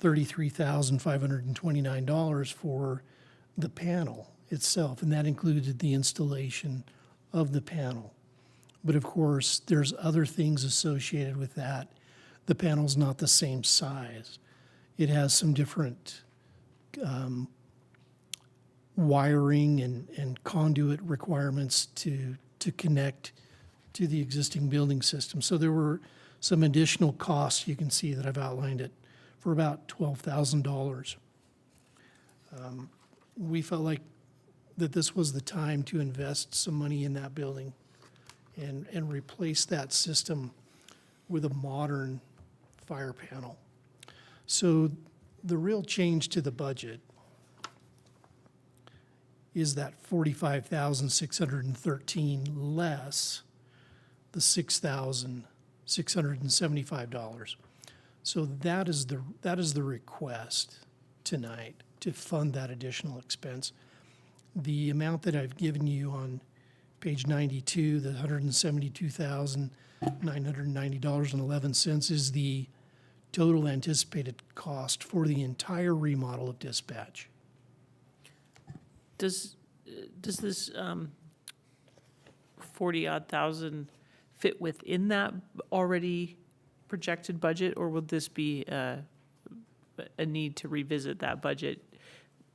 $33,529 for the panel itself, and that included the installation of the panel. But of course, there's other things associated with that. The panel's not the same size. It has some different wiring and conduit requirements to connect to the existing building system. So there were some additional costs. You can see that I've outlined it for about $12,000. We felt like that this was the time to invest some money in that building and replace that system with a modern fire panel. So the real change to the budget is that $45,613 less the $6,675. So that is the request tonight to fund that additional expense. The amount that I've given you on page 92, the $172,990.11 is the total anticipated cost for the entire remodel of dispatch. Does this 40-odd thousand fit within that already projected budget, or would this be a need to revisit that budget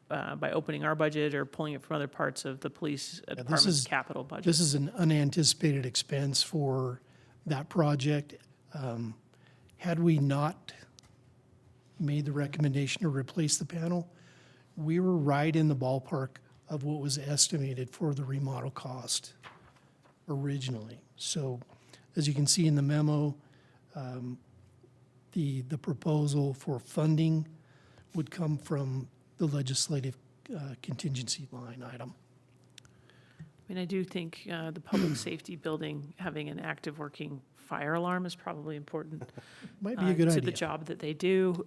by opening our budget or pulling it from other parts of the police department's capital budget? This is an unanticipated expense for that project. Had we not made the recommendation to replace the panel, we were right in the ballpark of what was estimated for the remodel cost originally. So as you can see in the memo, the proposal for funding would come from the legislative contingency line item. I mean, I do think the public safety building, having an active working fire alarm is probably important. Might be a good To the idea. job that they do.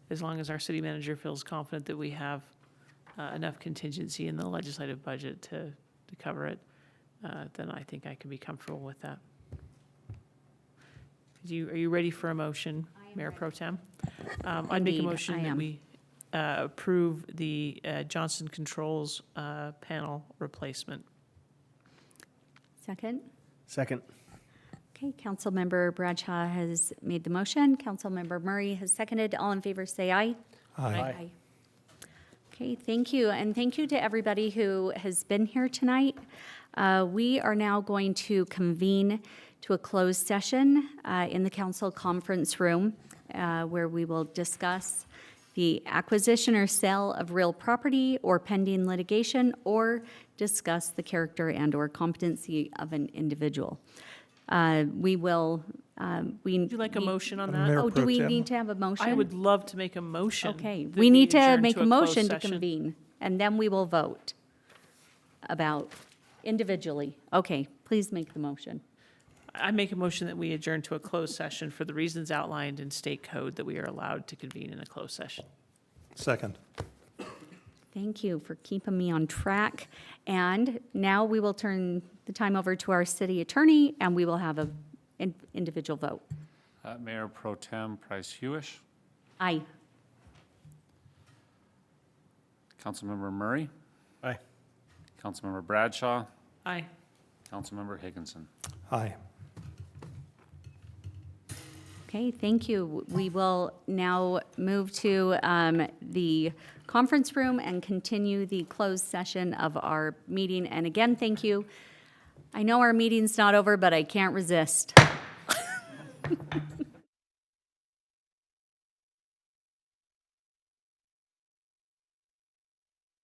As long as our city manager feels confident that we have enough contingency in the legislative budget to cover it, then I think I can be comfortable with that. Are you ready for a motion, Mayor Pro Tem? I'd make a Indeed, motion I that am. we approve the Johnson Controls panel replacement. Second? Second. Okay, Councilmember Bradshaw has made the motion. Councilmember Murray has seconded. All in favor, say aye. Aye. Okay, thank you, and thank you to everybody who has been here tonight. We are now going to convene to a closed session in the council conference room where we will discuss the acquisition or sale of real property or pending litigation, or discuss the character and/or competency of an individual. We will, Would you like a motion on that? Mayor Oh, do Pro we Tem? need to have a motion? I would love to make a motion. Okay, that we need to adjourn make a closed motion to session. convene, and then we will vote about individually. Okay, please make the motion. I make a motion that we adjourn to a closed session for the reasons outlined in state code that we are allowed to convene in a closed session. Second. Thank you for keeping me on track. And now we will turn the time over to our city attorney, and we will have an individual vote. Mayor Pro Tem Price Hewish, Aye. Councilmember Murray, Aye. Councilmember Bradshaw, Aye. Councilmember Higginson. Aye. Okay, thank you. We will now move to the conference room and continue the closed session of our meeting. And again, thank you. I know our meeting's not over, but I can't resist.